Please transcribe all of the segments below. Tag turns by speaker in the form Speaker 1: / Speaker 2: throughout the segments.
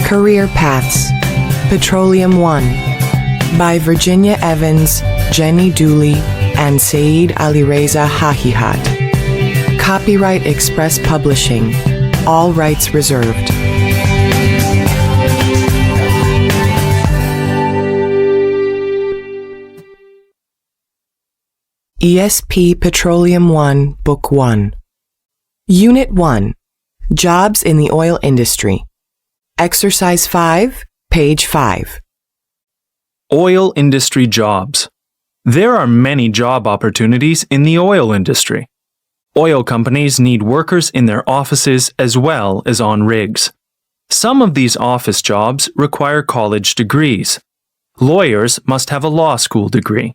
Speaker 1: Career Paths, Petroleum 1, by Virginia Evans, Jenny Dooley, and Saeed Alireza Hahihat. Copyright Express Publishing. All rights reserved. ESP Petroleum 1, Book 1. Unit 1. Jobs in the Oil Industry. Exercise 5, page 5.
Speaker 2: Oil industry jobs. There are many job opportunities in the oil industry. Oil companies need workers in their offices as well as on rigs. Some of these office jobs require college degrees. Lawyers must have a law school degree.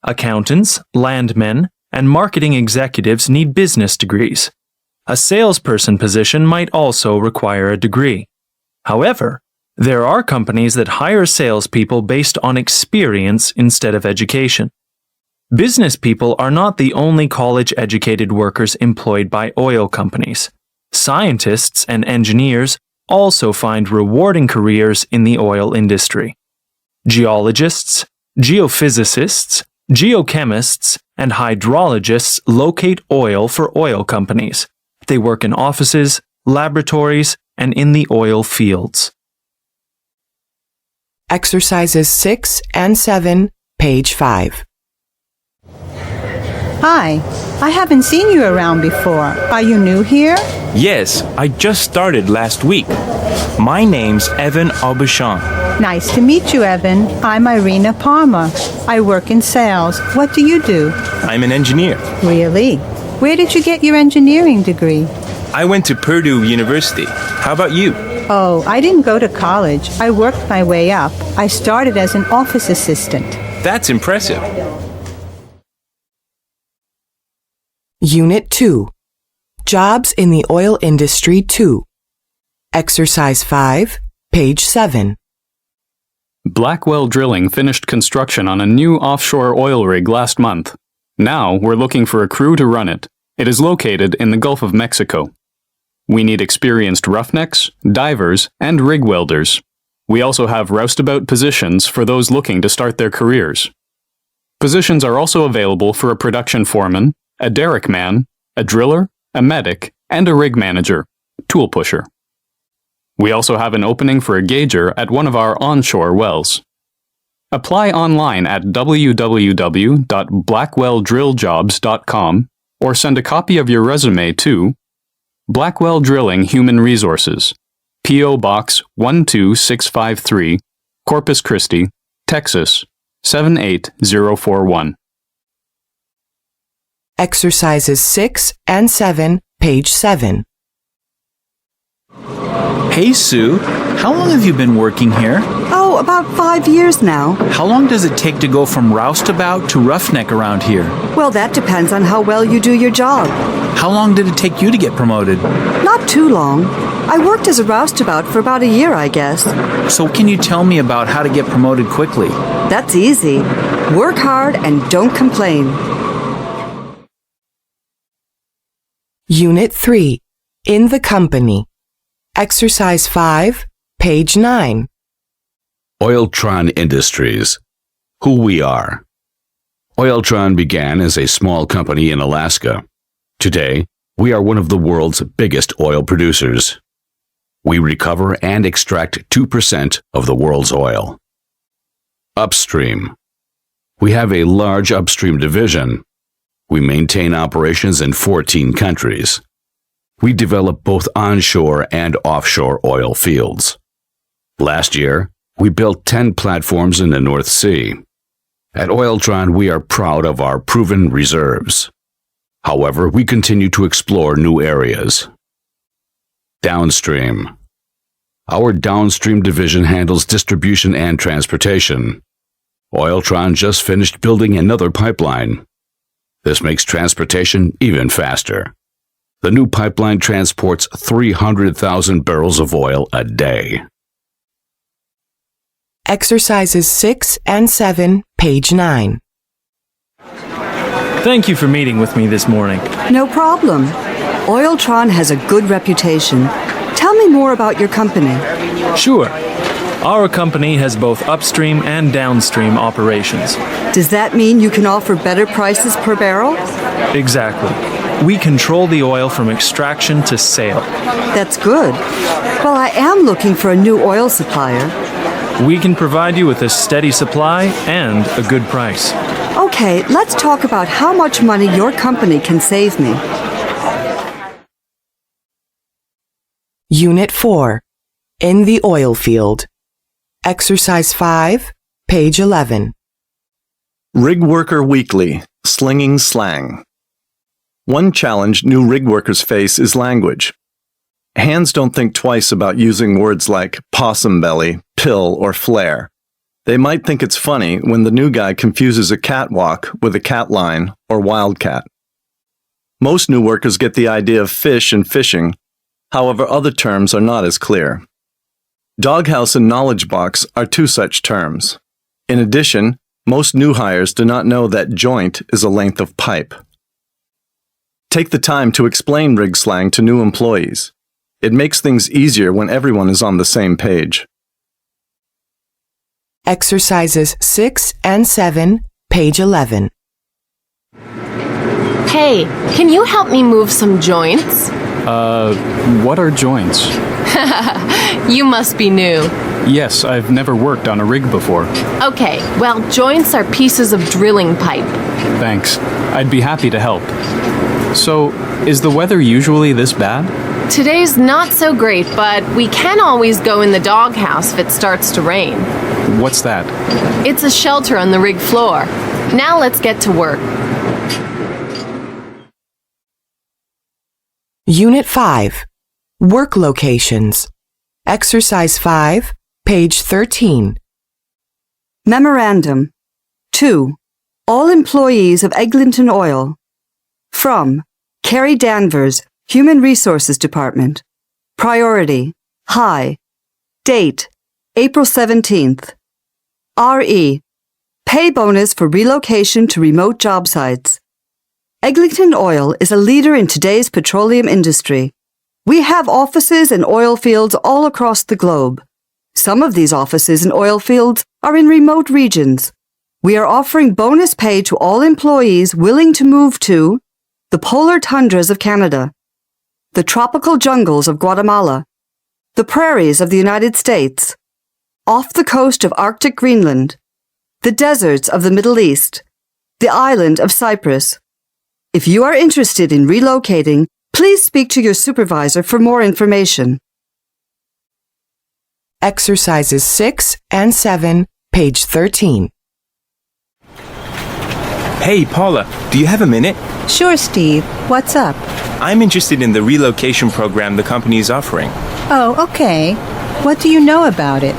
Speaker 2: Accountants, landmen, and marketing executives need business degrees. A salesperson position might also require a degree. However, there are companies that hire salespeople based on experience instead of education. Business people are not the only college-educated workers employed by oil companies. Scientists and engineers also find rewarding careers in the oil industry. Geologists, geophysicists, geochemists, and hydrologists locate oil for oil companies. They work in offices, laboratories, and in the oil fields.
Speaker 1: Exercises 6 and 7, page 5.
Speaker 3: Hi, I haven't seen you around before. Are you new here?
Speaker 4: Yes, I just started last week. My name's Evan Aubuchon.
Speaker 3: Nice to meet you, Evan. I'm Irina Palmer. I work in sales. What do you do?
Speaker 4: I'm an engineer.
Speaker 3: Really? Where did you get your engineering degree?
Speaker 4: I went to Purdue University. How about you?
Speaker 3: Oh, I didn't go to college. I worked my way up. I started as an office assistant.
Speaker 4: That's impressive.
Speaker 1: Unit 2. Jobs in the Oil Industry 2. Exercise 5, page 7.
Speaker 5: Blackwell Drilling finished construction on a new offshore oil rig last month. Now we're looking for a crew to run it. It is located in the Gulf of Mexico. We need experienced roughnecks, divers, and rig welders. We also have roustabout positions for those looking to start their careers. Positions are also available for a production foreman, a derrick man, a driller, a medic, and a rig manager, tool pusher. We also have an opening for a gauger at one of our onshore wells. Apply online at www.blackwelldrilljobs.com or send a copy of your resume to Blackwell Drilling Human Resources, P.O. Box 12653, Corpus Christi, Texas 78041.
Speaker 1: Exercises 6 and 7, page 7.
Speaker 6: Hey, Sue. How long have you been working here?
Speaker 7: Oh, about 5 years now.
Speaker 6: How long does it take to go from roustabout to roughneck around here?
Speaker 7: Well, that depends on how well you do your job.
Speaker 6: How long did it take you to get promoted?
Speaker 7: Not too long. I worked as a roustabout for about a year, I guess.
Speaker 6: So can you tell me about how to get promoted quickly?
Speaker 7: That's easy. Work hard and don't complain.
Speaker 1: Unit 3. In the Company. Exercise 5, page 9.
Speaker 8: Oiltron Industries. Who we are. Oiltron began as a small company in Alaska. Today, we are one of the world's biggest oil producers. We recover and extract 2% of the world's oil. Upstream. We have a large upstream division. We maintain operations in 14 countries. We develop both onshore and offshore oil fields. Last year, we built 10 platforms in the North Sea. At Oiltron, we are proud of our proven reserves. However, we continue to explore new areas. Downstream. Our downstream division handles distribution and transportation. Oiltron just finished building another pipeline. This makes transportation even faster. The new pipeline transports 300,000 barrels of oil a day.
Speaker 1: Exercises 6 and 7, page 9.
Speaker 2: Thank you for meeting with me this morning.
Speaker 7: No problem. Oiltron has a good reputation. Tell Tell me more about your company.
Speaker 2: Sure. Our company has both upstream and downstream operations.
Speaker 7: Does that mean you can offer better prices per barrel?
Speaker 2: Exactly. We control the oil from extraction to sale.
Speaker 7: That's good. Well, I am looking for a new oil supplier.
Speaker 2: We can provide you with a steady supply and a good price.
Speaker 7: Okay, let's talk about how much money your company can save me.
Speaker 1: Unit 4. In the oil field. Exercise 5, page 11.
Speaker 9: Rig Worker Weekly, Slinging Slang. One challenge new rig workers face is language. Hands don't think twice about using words like possum belly, pill, or flare. They might think it's funny when the new guy confuses a catwalk with a cat line or wildcat. Most new workers get the idea of fish and fishing, however other terms are not as clear. Doghouse and knowledge box are two such terms. In addition, most new hires do not know that joint is a length of pipe. Take the time to explain rig slang to new employees. It makes things easier when everyone is on the same page.
Speaker 1: Exercises 6 and 7, page 11.
Speaker 10: Hey, can you help me move some joints?
Speaker 5: What are joints?
Speaker 10: You must be new.
Speaker 5: Yes, I've never worked on a rig before.
Speaker 10: Okay, well, joints are pieces of drilling pipe.
Speaker 5: Thanks. I'd be happy to help. So, is the weather usually this bad?
Speaker 10: Today's not so great, but we can always go in the doghouse if it starts to rain.
Speaker 5: What's that?
Speaker 10: It's a shelter on the rig floor. Now let's get to work.
Speaker 1: Unit 5. Work locations. Exercise 5, page 13.
Speaker 7: Memorandum. 2. All employees of Eglinton Oil. From Carrie Danvers, Human Resources Department. Priority. High. Date. April 17th. RE. Pay bonus for relocation to remote job sites. Eglinton Oil is a leader in today's petroleum industry. We have offices and oil fields all across the globe. Some of these offices and oil fields are in remote regions. We are offering bonus pay to all employees willing to move to the polar tundras of Canada, the tropical jungles of Guatemala, the prairies of the United States, off the coast of Arctic Greenland, the deserts of the Middle East, the island of Cyprus. If you are interested in relocating, please speak to your supervisor for more information.
Speaker 1: Exercises 6 and 7, page 13.
Speaker 4: Hey, Paula, do you have a minute?
Speaker 3: Sure, Steve. What's up?
Speaker 4: I'm interested in the relocation program the company is offering.
Speaker 3: Oh, okay. What do you know about it?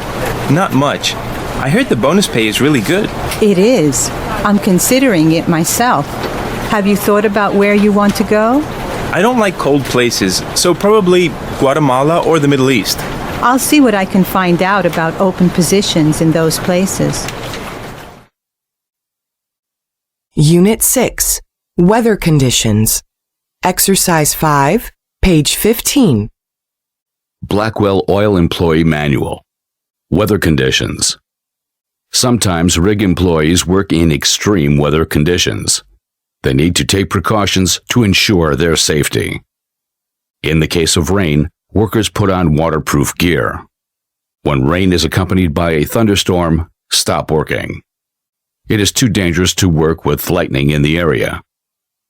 Speaker 4: Not much. I heard the bonus pay is really good.
Speaker 3: It is. I'm considering it myself. Have you thought about where you want to go?
Speaker 4: I don't like cold places, so probably Guatemala or the Middle East.
Speaker 3: I'll see what I can find out about open positions in those places.
Speaker 1: Unit 6. Weather conditions. Exercise 5, page 15.
Speaker 8: Blackwell Oil Employee Manual. Weather conditions. Sometimes rig employees work in extreme weather conditions. They need to take precautions to ensure their safety. In the case of rain, workers put on waterproof gear. When rain is accompanied by a thunderstorm, stop working. It is too dangerous to work with lightning in the area.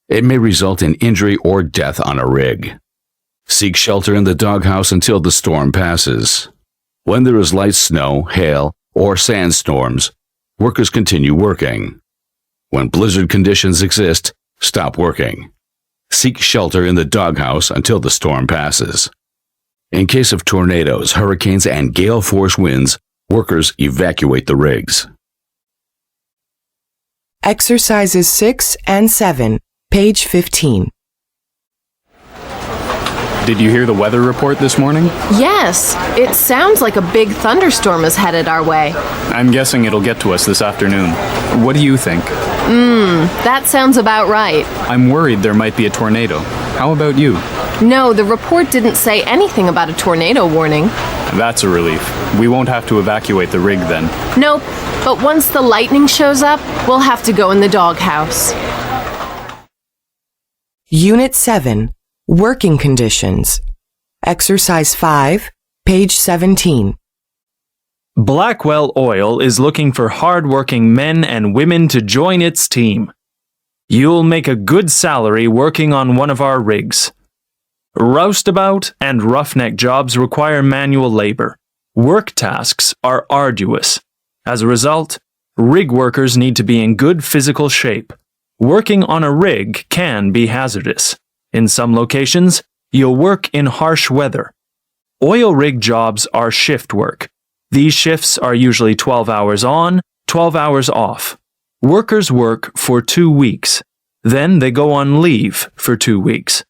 Speaker 8: It may result in injury or death on a rig. Seek shelter in the doghouse until the storm passes. When there is light snow, hail, or sandstorms, workers continue working. When blizzard conditions exist, stop working. Seek shelter in the doghouse until the storm passes. In case of tornadoes, hurricanes, and gale force winds, workers evacuate the rigs.
Speaker 1: Exercises 6 and 7, page 15.
Speaker 5: Did you hear the weather report this morning?
Speaker 10: Yes, it sounds like a big thunderstorm is headed our way.
Speaker 5: I'm guessing it'll get to us this afternoon. What do you think?
Speaker 10: That sounds about right.
Speaker 5: I'm worried there might be a tornado. How about you?
Speaker 10: No, the report didn't say anything about a tornado warning.
Speaker 5: That's a relief. We won't have to evacuate the rig then.
Speaker 10: Nope, but once the lightning shows up, we'll have to go in the doghouse.
Speaker 1: Unit 7, Working Conditions. Exercise 5, page 17.
Speaker 2: Blackwell Oil is looking for hard-working men and women to join its team. You'll make a good salary working on one of our rigs. Roustabout and roughneck jobs require manual labor. Work tasks are arduous. As a result, rig workers need to be in good physical shape. Working on a rig can be hazardous. In some locations, you'll work in harsh weather. Oil rig jobs are shift work. These shifts are usually 12 hours on, 12 hours off. Workers work for 2 weeks. Then they go on leave for 2 weeks.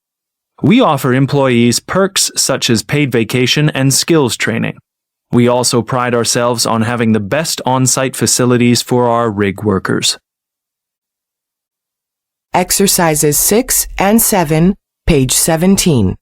Speaker 2: We offer employees perks such as paid vacation and skills training. We also pride ourselves on having the best on-site facilities for our rig workers.
Speaker 1: Exercises 6 and 7, page 17.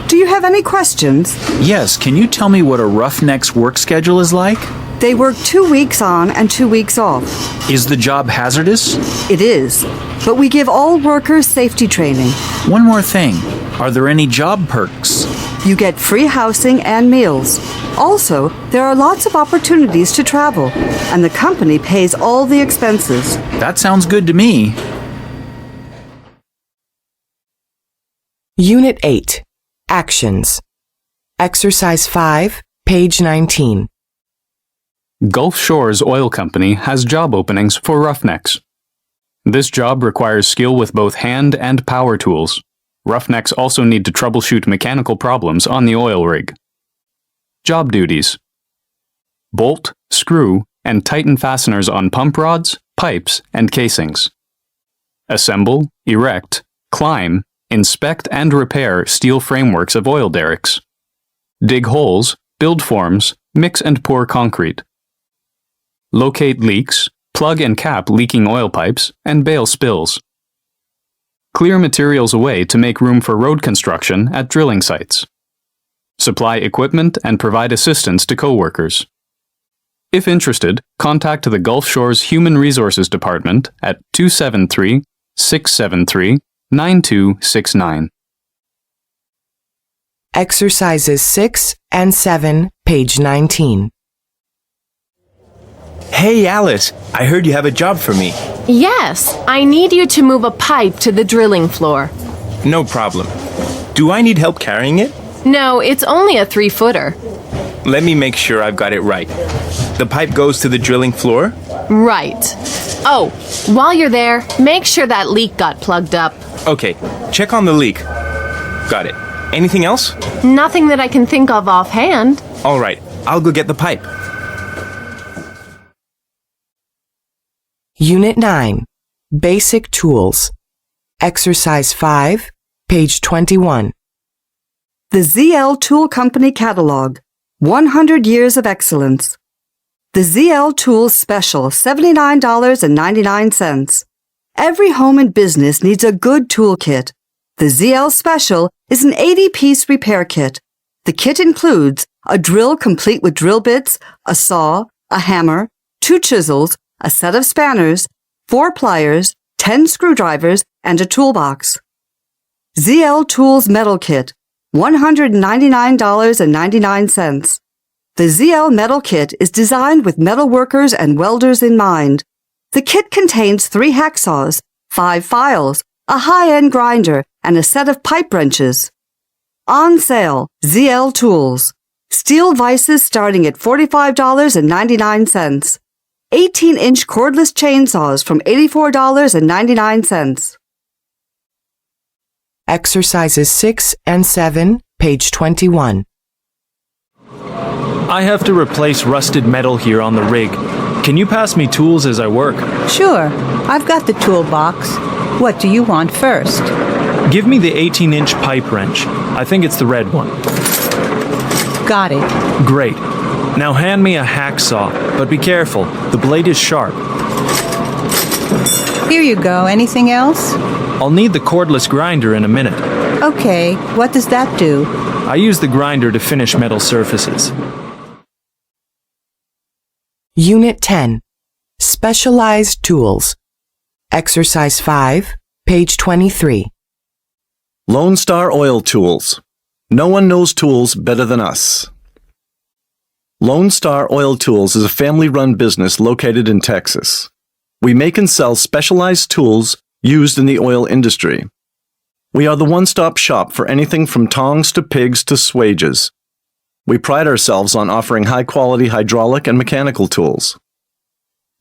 Speaker 7: Do you have any questions?
Speaker 6: Yes, can you tell me what a roughneck's work schedule is like?
Speaker 7: They work 2 weeks on and 2 weeks off.
Speaker 6: Is the job hazardous?
Speaker 7: It is, but we give all workers safety training.
Speaker 6: One more thing. Are there any job perks?
Speaker 7: You get free housing and meals. Also, there are lots of opportunities to travel, and the company pays all the expenses.
Speaker 6: That sounds good to me.
Speaker 1: Unit 8, Actions. Exercise 5, page 19.
Speaker 5: Gulf Shores Oil Company has job openings for roughnecks. This job requires skill with both hand and power tools. Roughnecks also need to troubleshoot mechanical problems on the oil rig. Job duties: bolt, screw, and tighten fasteners on pump rods, pipes, and casings. Assemble, erect, climb, inspect and repair steel frameworks of oil derricks. Dig holes, build forms, mix and pour concrete. Locate leaks, plug and cap leaking oil pipes, and bail spills. Clear materials away to make room for road construction at drilling sites. Supply equipment and provide assistance to coworkers. If interested, contact the Gulf Shores Human Resources Department at 273-673-9269.
Speaker 1: Exercises 6 and 7, page 19.
Speaker 11: Hey Alice, I heard you have a job for me.
Speaker 10: Yes, I need you to move a pipe to the drilling floor.
Speaker 11: No problem. Do I need help carrying it?
Speaker 10: No, it's only a 3-footer.
Speaker 11: Let me make sure I've got it right. The pipe goes to the drilling floor?
Speaker 10: Right. Oh, while you're there, make sure that leak got plugged up.
Speaker 11: Okay, check on the leak. Got it. Anything else?
Speaker 10: Nothing that I can think of offhand.
Speaker 11: All right, I'll go get the pipe.
Speaker 1: Unit 9, Basic Tools. Exercise 5, page 21.
Speaker 7: The ZL Tool Company Catalog, 100 Years of Excellence. The ZL Tools Special, $79.99. Every home and business needs a good toolkit. The ZL Special is an 80-piece repair kit. The kit includes a drill complete with drill bits, a saw, a hammer, 2 chisels, a set of spanners, 4 pliers, 10 screwdrivers, and a toolbox. ZL Tools Metal Kit, $199.99. The ZL Metal Kit is designed with metal workers and welders in mind. The kit contains 3 hacksaws, 5 files, a high-end grinder, and a set of pipe wrenches. On sale, ZL Tools. Steel vices starting at $45.99. 18-inch cordless chainsaws from $84.99.
Speaker 1: Exercises 6 and 7, page 21.
Speaker 2: I have to replace rusted metal here on the rig. Can you pass me tools as I work?
Speaker 3: Sure, I've got the toolbox. What do you want first?
Speaker 2: Give me the 18-inch pipe wrench. I think it's the red one.
Speaker 3: Got it.
Speaker 2: Great. Now hand me a hacksaw, but be careful. The blade is sharp.
Speaker 3: Here you go. Anything else?
Speaker 2: I'll need the cordless grinder in a minute.
Speaker 3: Okay, what does that do?
Speaker 2: I use the grinder to finish metal surfaces.
Speaker 1: Unit 10. Specialized Tools. Exercise 5, page 23.
Speaker 9: Lone Star Oil Tools. No one knows tools better than us. Lone Star Oil Tools is a family-run business located in Texas. We make and sell specialized tools used in the oil industry. We are the one-stop shop for anything from tongs to pigs to swages. We pride ourselves on offering high-quality hydraulic and mechanical tools.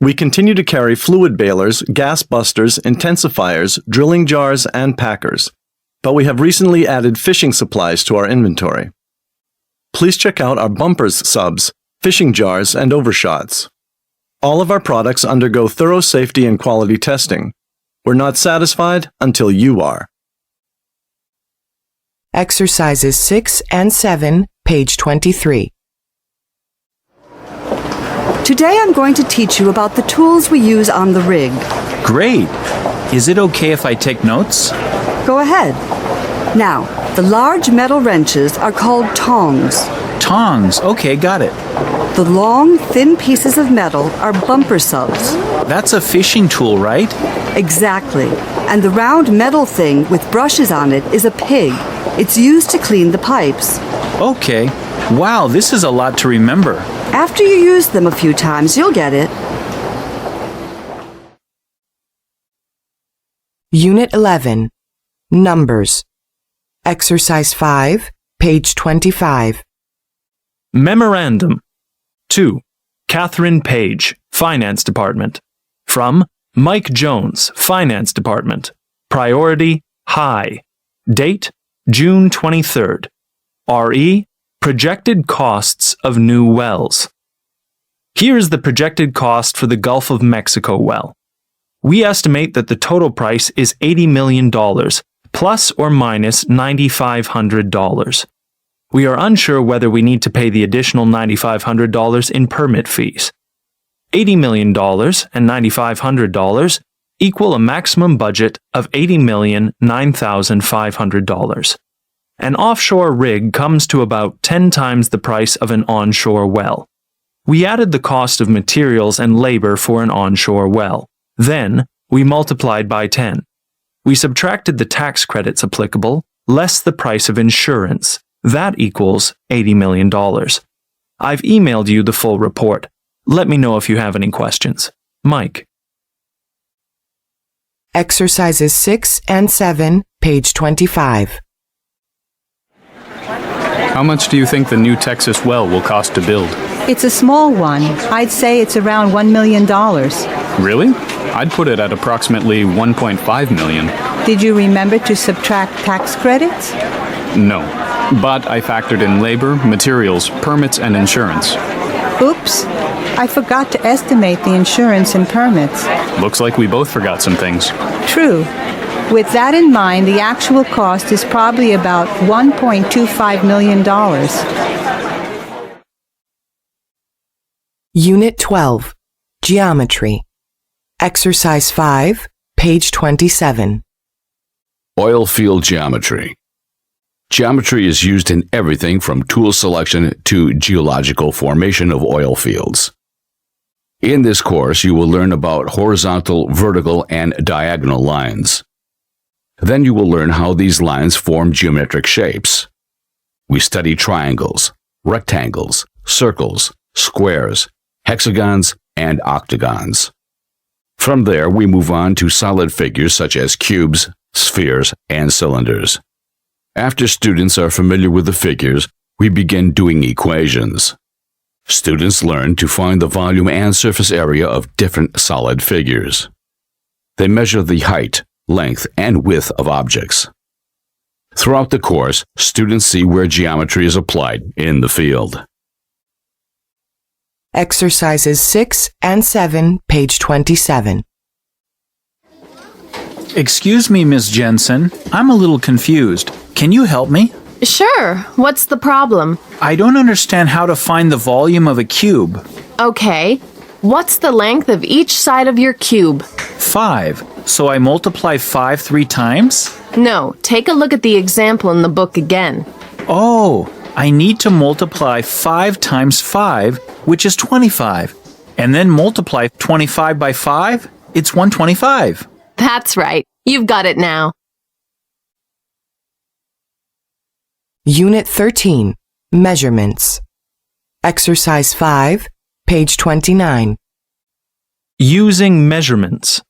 Speaker 9: We continue to carry fluid balers, gas busters, intensifiers, drilling jars, and packers, but we have recently added fishing supplies to our inventory. Please check out our bumpers subs, fishing jars, and overshots. All of our products undergo thorough safety and quality testing. We're not satisfied until you are.
Speaker 1: Exercises 6 and 7, page 23.
Speaker 7: Today I'm going to teach you about the tools we use on the rig.
Speaker 6: Great. Is it okay if I take notes?
Speaker 7: Go ahead. Now, the large metal wrenches are called tongs.
Speaker 6: Tongs. Okay, got it.
Speaker 7: The long, thin pieces of metal are bumper subs.
Speaker 6: That's a fishing tool, right?
Speaker 7: Exactly. And the round metal thing with brushes on it is a pig. It's used to clean the pipes.
Speaker 6: Okay. Wow, this is a lot to remember.
Speaker 7: After you use them a few times, you'll get it.
Speaker 1: Unit 11. Numbers. Exercise 5, page 25.
Speaker 2: Memorandum. 2. Catherine Page, Finance Department. From Mike Jones, Finance Department. Priority, high. Date, June 23rd. RE, projected costs of new wells. Here is the projected cost for the Gulf of Mexico well. We estimate that the total price is $80 million, plus or minus $9,500. We are unsure whether we need to pay the additional $9,500 in permit fees. $80 million and $9,500 equal a maximum budget of $80,009,500. An offshore rig comes to about 10 times the price of an onshore well. We added the cost of materials and labor for an onshore well. Then, we multiplied by 10. We subtracted the tax credits applicable, less the price of insurance. That equals $80 million. I've emailed you the full report. Let me know if you have any questions. Mike.
Speaker 1: Exercises 6 and 7, page 25.
Speaker 5: How much do you think the new Texas well will cost to build?
Speaker 3: It's a small one. I'd say it's around $1 million.
Speaker 5: Really? I'd put it at approximately $1.5 million.
Speaker 3: Did you remember to subtract tax credits?
Speaker 5: No, but I factored in labor, materials, permits, and insurance.
Speaker 3: Oops. I forgot to estimate the insurance and permits.
Speaker 5: Looks like we both forgot some things.
Speaker 3: True. With that in mind, the actual cost is probably about $1.25 million.
Speaker 1: Unit 12. Geometry. Exercise 5, page 27.
Speaker 8: Oil field geometry. Geometry is used in everything from tool selection to geological formation of oil fields. In this course, you will learn about horizontal, vertical, and diagonal lines. Then you will learn how these lines form geometric shapes. We study triangles, rectangles, circles, squares, hexagons, and octagons. From there, we move on to solid figures such as cubes, spheres, and cylinders. After students are familiar with the figures, we begin doing equations. Students learn to find the volume and surface area of different solid figures. They measure the height, length, and width of objects. Throughout the course, students see where geometry is applied in the field.
Speaker 1: Exercises 6 and 7, page 27.
Speaker 6: Excuse me, Miss Jensen. I'm a little confused. Can you help me?
Speaker 10: Sure. What's the problem?
Speaker 6: I don't understand how to find the volume of a cube.
Speaker 10: Okay. What's the length of each side of your cube?
Speaker 6: 5. So I multiply 5 3 times?
Speaker 10: No, take a look at the example in the book again.
Speaker 6: Oh, I need to multiply 5 times 5, which is 25. And then multiply 25 by 5, it's 125.
Speaker 10: That's right. You've got it now.
Speaker 1: Unit 13, Measurements. Exercise 5, page 29.
Speaker 2: Using measurements.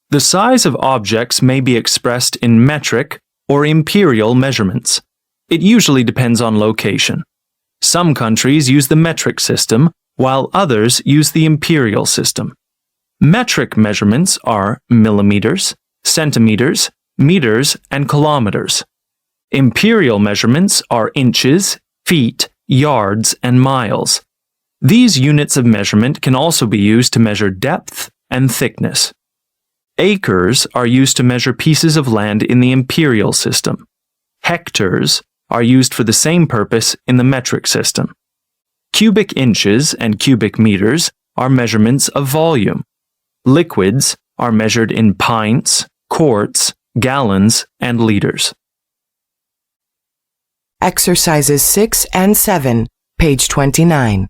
Speaker 2: The size of objects may be expressed in metric or imperial measurements. It usually depends on location. Some countries use the metric system, while others use the imperial system. Metric measurements are millimeters, centimeters, meters, and kilometers. Imperial measurements are inches, feet, yards, and miles. These units of measurement can also be used to measure depth and thickness. Acres are used to measure pieces of land in the imperial system. Hectares are used for the same purpose in the metric system. Cubic inches and cubic meters are measurements of volume. Liquids are measured in pints, quarts, gallons, and liters.
Speaker 1: Exercises 6 and 7, page 29.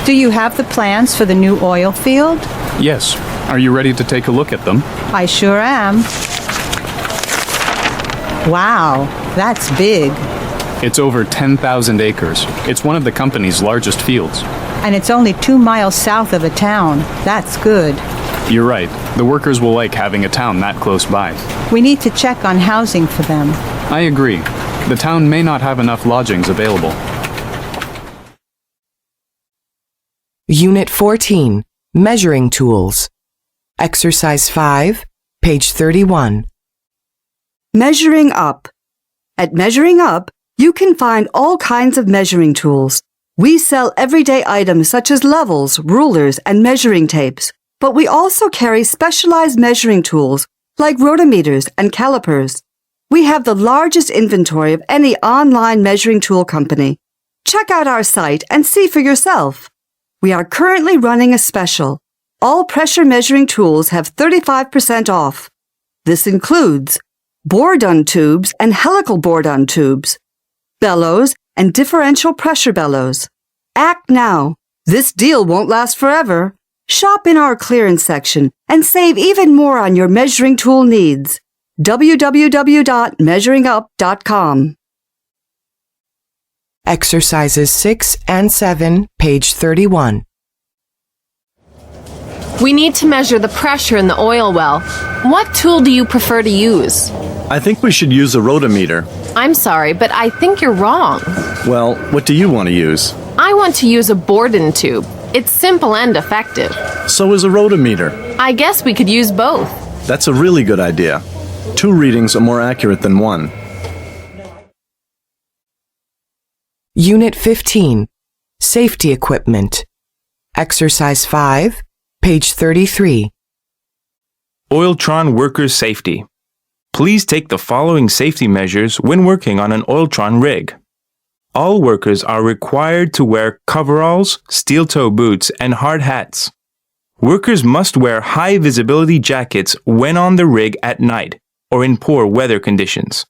Speaker 3: Do you have the plans for the new oil field?
Speaker 5: Yes. Are you ready to take a look at them?
Speaker 3: I sure am. Wow, that's big.
Speaker 5: It's over 10,000 acres. It's one of the company's largest fields.
Speaker 3: And it's only 2 miles south of a town. That's good.
Speaker 5: You're right. The workers will like having a town that close by.
Speaker 3: We need to check on housing for them.
Speaker 5: I agree. The town may not have enough lodgings available.
Speaker 1: Unit 14, Measuring Tools. Exercise 5, page 31.
Speaker 7: Measuring up. At Measuring Up, you can find all kinds of measuring tools. We sell everyday items such as levels, rulers, and measuring tapes, but we also carry specialized measuring tools like rotometers and calipers. We have the largest inventory of any online measuring tool company. Check out our site and see for yourself. We are currently running a special. All pressure measuring tools have 35% off. This includes bore-done tubes and helical bore-done tubes, bellows, and differential pressure bellows. Act now. This deal won't last forever. Shop in our clearance section and save even more on your measuring tool needs. www.measuringup.com.
Speaker 1: Exercises 6 and 7, page 31.
Speaker 10: We need to measure the pressure in the oil well. What tool do you prefer to use?
Speaker 9: I think we should use a rotometer.
Speaker 10: I'm sorry, but I think you're wrong.
Speaker 9: Well, what do you want to use?
Speaker 10: I want to use a Borden tube. It's simple and effective.
Speaker 9: So is a rotometer.
Speaker 10: I guess we could use both.
Speaker 9: That's a really good idea. 2 readings are more accurate than 1.
Speaker 1: Unit 15, Safety Equipment. Exercise 5, page 33.
Speaker 11: Oiltron worker safety. Please take the following safety measures when working on an Oiltron rig. All workers are required to wear coveralls, steel-toe boots, and hard hats. Workers must wear high-visibility jackets when on the rig at night or in poor weather conditions.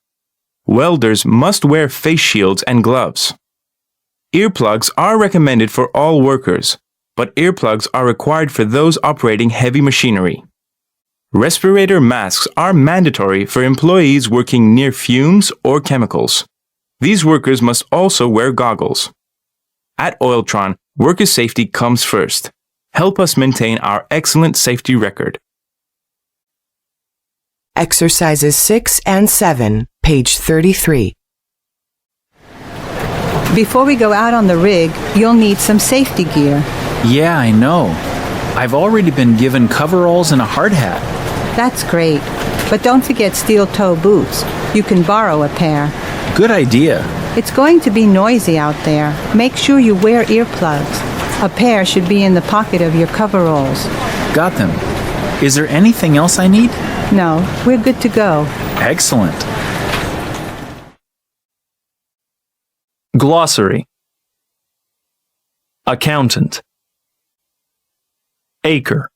Speaker 11: Welders must wear face shields and gloves. Earplugs are recommended for all workers, but earplugs are required for those operating heavy machinery. Respirator masks are mandatory for employees working near fumes or chemicals. These workers must also wear goggles. At Oiltron, worker safety comes first. Help us maintain our excellent safety record.
Speaker 1: Exercises 6 and 7, page 33.
Speaker 3: Before we go out on the rig, you'll need some safety gear.
Speaker 6: Yeah, I know. I've already been given coveralls and a hard hat.
Speaker 3: That's great. But don't forget steel-toe boots. You can borrow a pair.
Speaker 6: Good idea.
Speaker 3: It's going to be noisy out there. Make sure you wear earplugs. A pair should be in the pocket of your coveralls.
Speaker 6: Got them. Is there anything else I need?
Speaker 3: No, we're good to go.
Speaker 6: Excellent.
Speaker 2: Glossary. Accountant. Acre.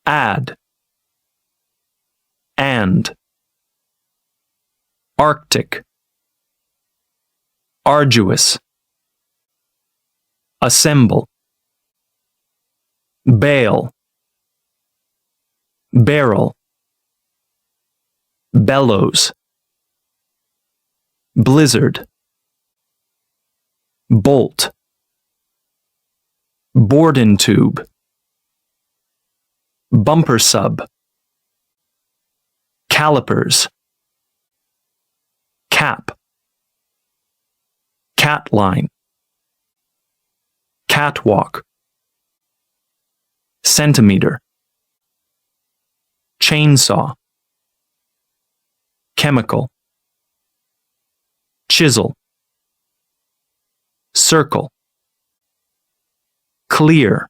Speaker 2: add, and, Arctic, arduous, assemble, bail, barrel, bellows, blizzard, bolt, Borden tube, bumper sub, calipers, cap, cat line, catwalk, centimeter, chainsaw, chemical, chisel, circle, clear,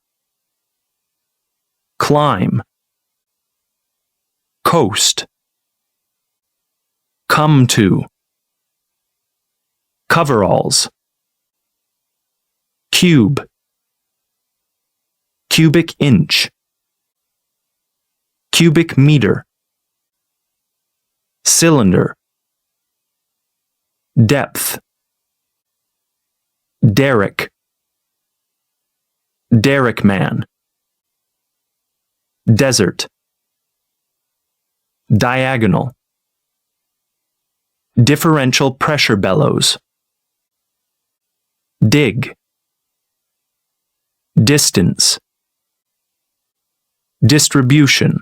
Speaker 2: climb, coast, come to, coveralls, cube, cubic inch, cubic meter, cylinder, depth, derrick, derrick man, desert, diagonal, differential pressure bellows, dig, distance, distribution,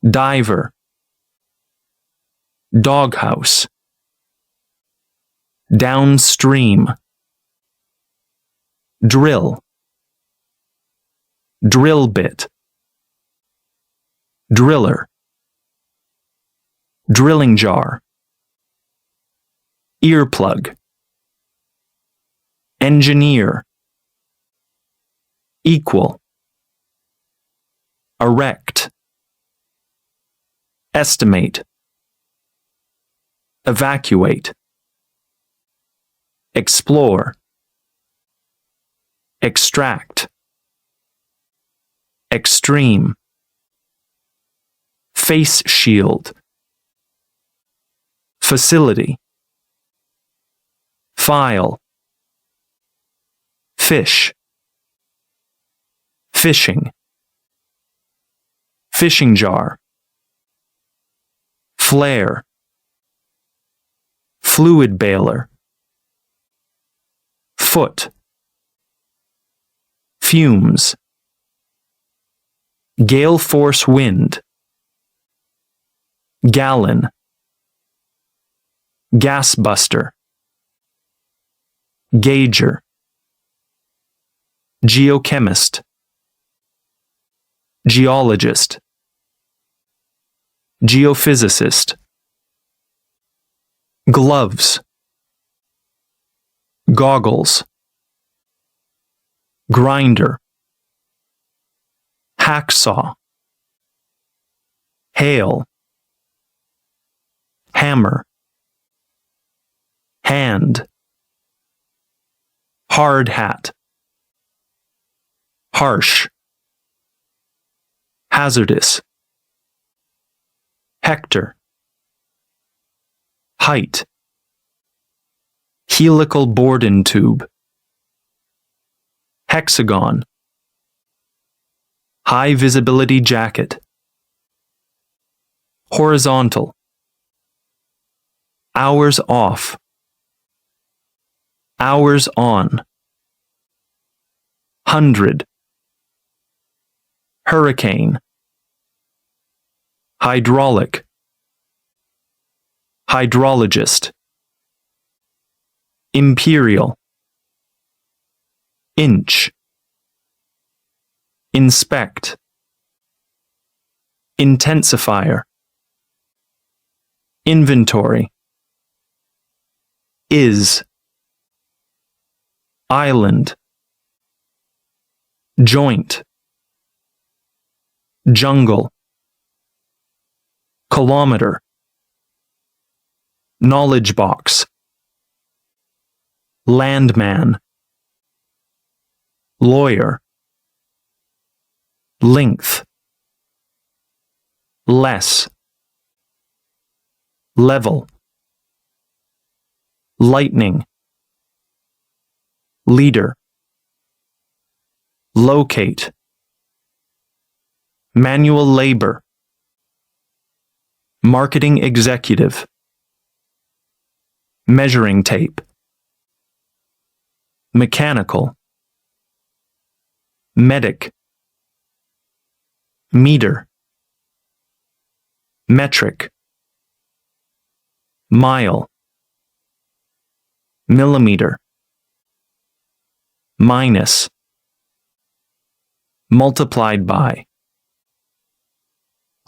Speaker 2: diver, doghouse, downstream, drill, drill bit, driller, drilling jar, earplug, engineer, equal, erect, estimate, evacuate, explore, extract, extreme, face shield, facility, file, fish, fishing, fishing jar, flare, fluid bailer, foot, fumes, gale force wind, gallon, gas buster, gauger, geochemist, geologist, geophysicist, gloves, goggles, grinder, hacksaw, hail, hammer, hand, hard hat, harsh, hazardous, hector, height, helical Borden tube, hexagon, high visibility jacket, horizontal, hours off, hours on, 100, hurricane, hydraulic, hydrologist, imperial, inch, inspect, intensifier, inventory, is, island, joint, jungle, kilometer, knowledge box, landman, lawyer, length, less, level, lightning, leader, locate, manual labor, marketing executive, measuring tape, mechanical, medic, meter, metric, mile, millimeter, minus, multiplied by,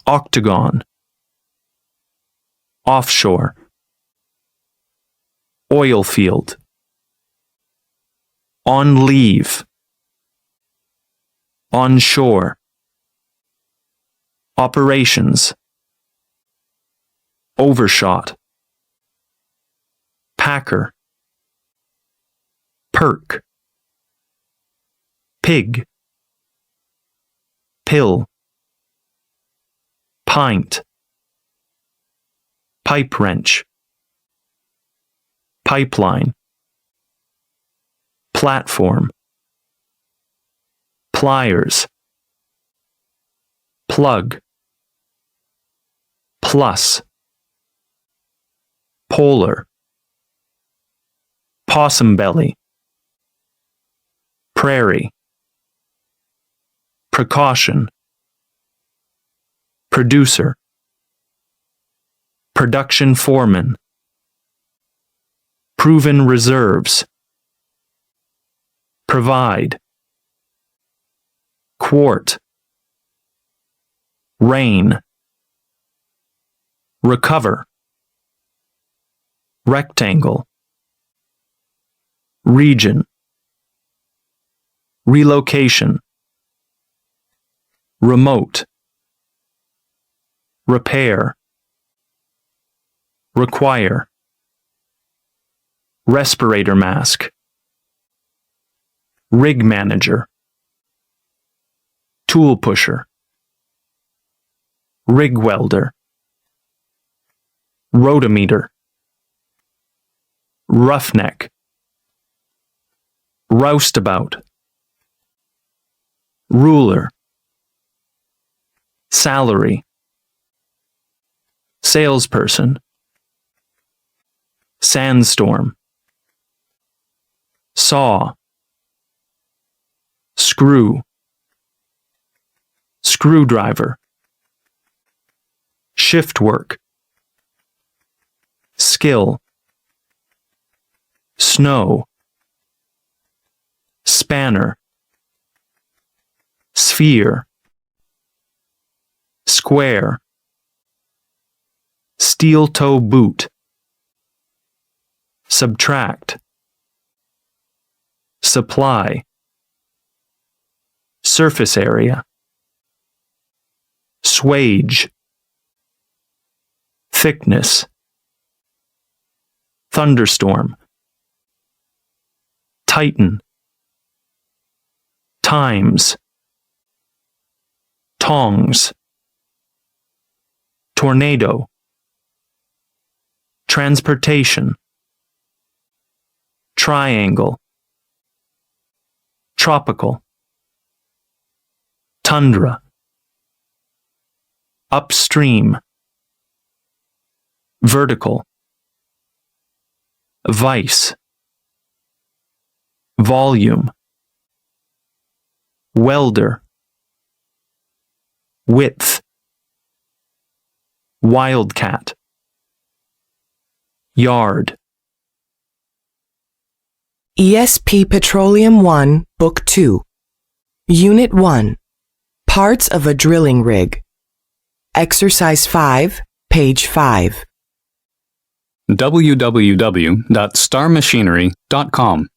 Speaker 2: octagon, offshore, oil field, on leave, onshore, operations, overshot, packer, perk, pig, pill, pint, pipe wrench, pipeline, platform, pliers, plug, plus, polar, possum belly, prairie, precaution, producer, production foreman, proven reserves, provide, quart, rain, recover, rectangle, region, relocation, remote, repair, require, respirator mask, rig manager, tool pusher, rig welder, rotometer, roughneck, roustabout, ruler, salary, salesperson, sandstorm, saw, screw, screwdriver, shift work, skill, snow, spanner, sphere, square, steel toe boot, subtract, supply, surface area, swage, thickness, thunderstorm, tighten, times, tongs, tornado, transportation, triangle, tropical, tundra, upstream, vertical, vice, volume, welder, width, wildcat, yard.
Speaker 1: ESP Petroleum 1, Book 2. Unit 1. Parts of a drilling rig. Exercise 5, page 5.
Speaker 5: www.starmachinery.com.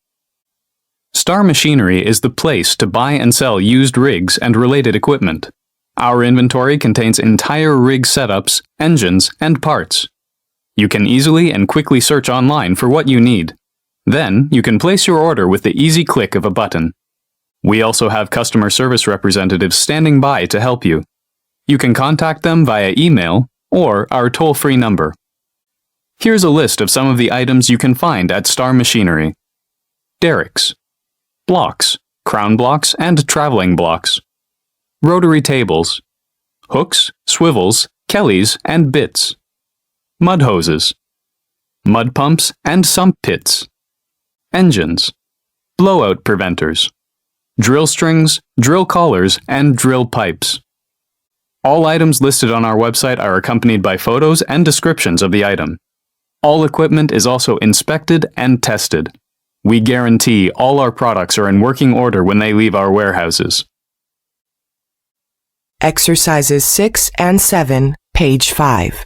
Speaker 5: Star Machinery is the place to buy and sell used rigs and related equipment. Our inventory contains entire rig setups, engines, and parts. You can easily and quickly search online for what you need. Then, you can place your order with the easy click of a button. We also have customer service representatives standing by to help you. You can contact them via email or our toll-free number. Here's a list of some of the items you can find at Star Machinery. Derricks, blocks, crown blocks and traveling blocks, rotary tables, hooks, swivels, kellies and bits, mud hoses, mud pumps and sump pits, engines, blowout preventers, drill strings, drill collars, and drill pipes. All items listed on our website are accompanied by photos and descriptions of the item. All equipment is also inspected and tested. We guarantee all our products are in working order when they leave our warehouses.
Speaker 1: Exercises 6 and 7, page 5.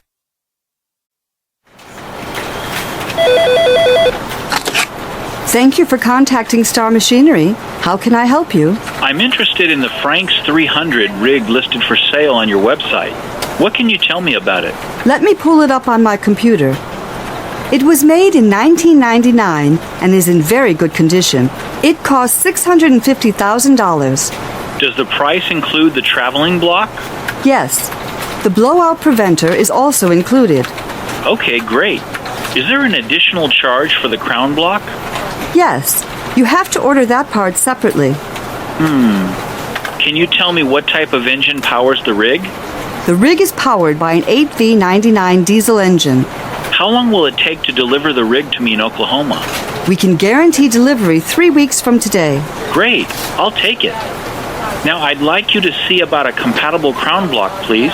Speaker 7: Thank you for contacting Star Machinery. How can I help you?
Speaker 6: I'm interested in the Franks 300 rig listed for sale on your website. What can you tell me about it?
Speaker 7: Let me pull it up on my computer. It was made in 1999 and is in very good condition. It cost $650,000.
Speaker 6: Does the price include the traveling block?
Speaker 7: Yes. The blowout preventer is also included.
Speaker 6: Okay, great. Is there an additional charge for the crown block?
Speaker 7: Yes. You have to order that part separately.
Speaker 6: Can you tell me what type of engine powers the rig?
Speaker 7: The rig is powered by an 8V99 diesel engine.
Speaker 6: How long will it take to deliver the rig to me in Oklahoma?
Speaker 7: We can guarantee delivery 3 weeks from today.
Speaker 6: Great. I'll take it. Now, I'd like you to see about a compatible crown block, please.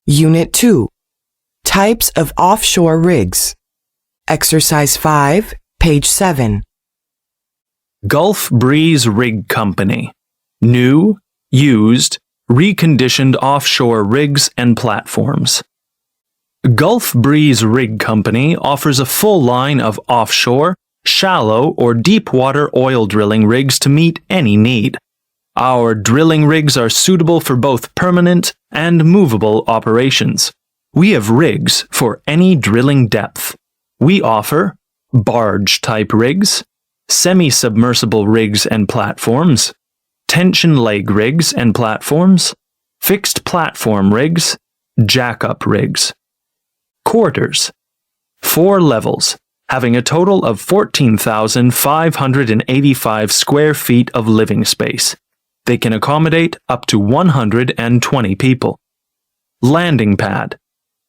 Speaker 1: Unit 2. Types of offshore rigs. Exercise 5, page 7.
Speaker 2: Gulf Breeze Rig Company. New, used, reconditioned offshore rigs and platforms. Gulf Breeze Rig Company offers a full line of offshore, shallow, or deep water oil drilling rigs to meet any need. Our drilling rigs are suitable for both permanent and movable operations. We have rigs for any drilling depth. We offer barge-type rigs, semi-submersible rigs and platforms, tension leg rigs and platforms, fixed platform rigs, jack-up rigs. Quarters. 4 levels, having a total of 14,585 square feet of living space. They can accommodate up to 120 people. Landing pad.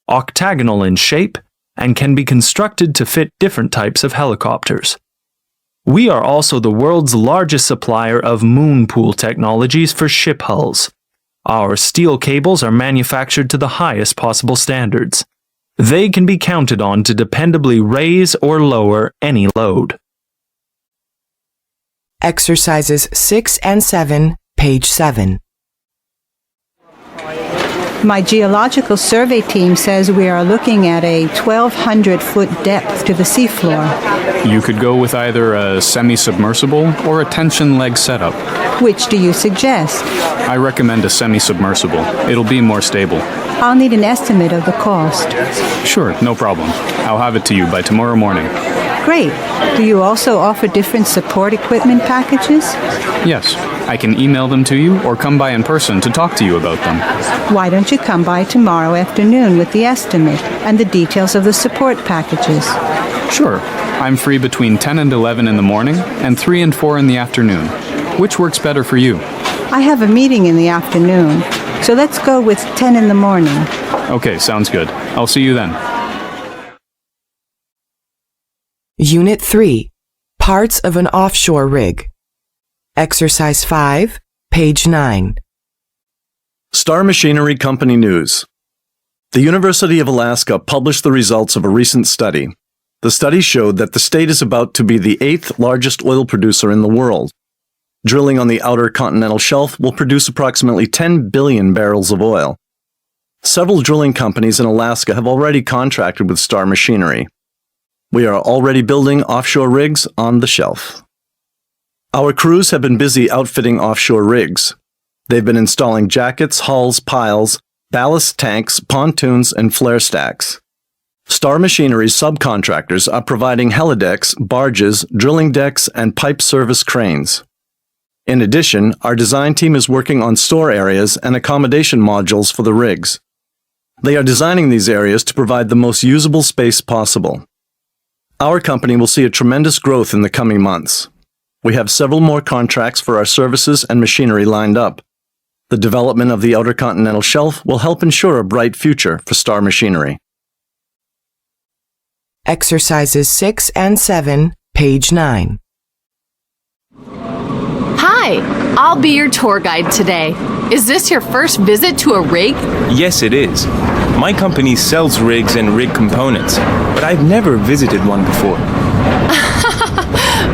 Speaker 2: Octagonal in shape and can be constructed to fit different types of helicopters. We are also the world's largest supplier of moon pool technologies for ship hulls. Our steel cables are manufactured to the highest possible standards. They can be counted on to dependably raise or lower any load.
Speaker 1: Exercises 6 and 7, page 7.
Speaker 3: My geological survey team says we are looking at a 1,200-foot depth to the seafloor.
Speaker 5: You could go with either a semi-submersible or a tension leg setup.
Speaker 3: Which do you suggest?
Speaker 5: I recommend a semi-submersible. It'll be more stable.
Speaker 3: I'll need an estimate of the cost.
Speaker 5: Sure, no problem. I'll have it to you by tomorrow morning.
Speaker 3: Great. Do you also offer different support equipment packages?
Speaker 5: Yes, I can email them to you or come by in person to talk to you about them.
Speaker 3: Why don't you come by tomorrow afternoon with the estimate and the details of the support packages?
Speaker 5: Sure. I'm free between 10 and 11 in the morning and 3 and 4 in the afternoon. Which works better for you?
Speaker 3: I have a meeting in the afternoon, so let's go with 10 in the morning.
Speaker 5: Okay, sounds good. I'll see you then.
Speaker 1: Unit 3. Parts of an offshore rig. Exercise 5, page 9.
Speaker 9: Star Machinery Company News. The University of Alaska published the results of a recent study. The study showed that the state is about to be the 8th largest oil producer in the world. Drilling on the outer continental shelf will produce approximately 10 billion barrels of oil. Several drilling companies in Alaska have already contracted with Star Machinery. We are already building offshore rigs on the shelf. Our crews have been busy outfitting offshore rigs. They've been installing jackets, hulls, piles, ballast tanks, pontoons, and flare stacks. Star Machinery's subcontractors are providing helidecks, barges, drilling decks, and pipe service cranes. In addition, our design team is working on store areas and accommodation modules for the rigs. They are designing these areas to provide the most usable space possible. Our company will see a tremendous growth in the coming months. We have several more contracts for our services and machinery lined up. The development of the Outer Continental Shelf will help ensure a bright future for Star Machinery.
Speaker 1: Exercises 6 and 7, page 9.
Speaker 10: Hi, I'll be your tour guide today. Is this your first visit to a rig?
Speaker 11: Yes, it is. My company sells rigs and rig components, but I've never visited one before.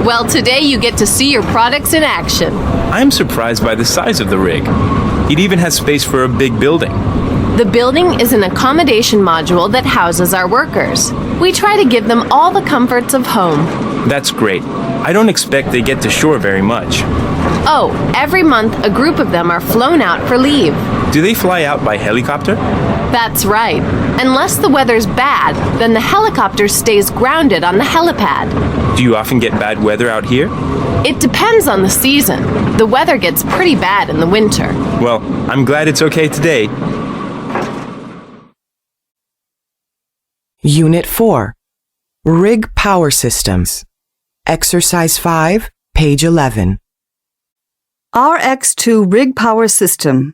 Speaker 10: Well, today you get to see your products in action.
Speaker 11: I'm surprised by the size of the rig. It even has space for a big building.
Speaker 10: The building is an accommodation module that houses our workers. We try to give them all the comforts of home.
Speaker 11: That's great. I don't expect they get to shore very much.
Speaker 10: Oh, every month a group of them are flown out for leave.
Speaker 11: Do they fly out by helicopter?
Speaker 10: That's right. Unless the weather's bad, then the helicopter stays grounded on the helipad.
Speaker 11: Do you often get bad weather out here?
Speaker 10: It depends on the season. The weather gets pretty bad in the winter.
Speaker 11: Well, I'm glad it's okay today.
Speaker 1: Unit 4, Rig Power Systems. Exercise 5, page 11.
Speaker 7: RX2 Rig Power System.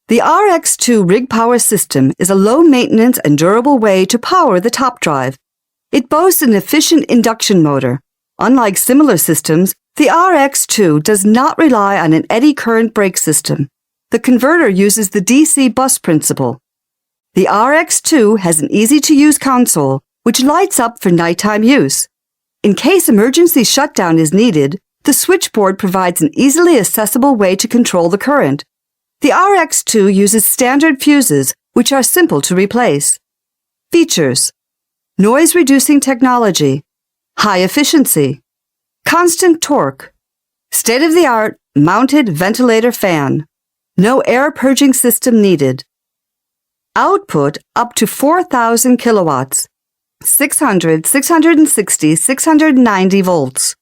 Speaker 7: The RX2 Rig Power System is a low-maintenance and durable way to power the top drive. It boasts an efficient induction motor. Unlike similar systems, the RX2 does not rely on an eddy current brake system. The converter uses the DC bus principle. The RX2 has an easy-to-use console, which lights up for nighttime use. In case emergency shutdown is needed, the switchboard provides an easily accessible way to control the current. The RX2 uses standard fuses, which are simple to replace. Features: noise-reducing technology, high efficiency, constant torque, state-of-the-art mounted ventilator fan, no air purging system needed. Output up to 4,000 kilowatts, 600, 660, 690 volts.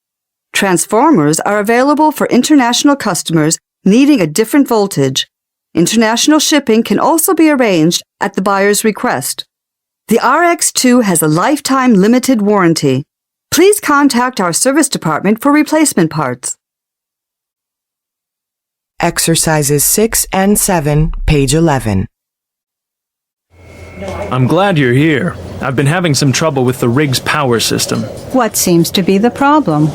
Speaker 7: Transformers are available for international customers needing a different voltage. International shipping can also be arranged at the buyer's request. The RX2 has a lifetime limited warranty. Please contact our service department for replacement parts.
Speaker 1: Exercises 6 and 7, page 11.
Speaker 2: I'm glad you're here. I've been having some trouble with the rig's power system.
Speaker 3: What seems to be the problem?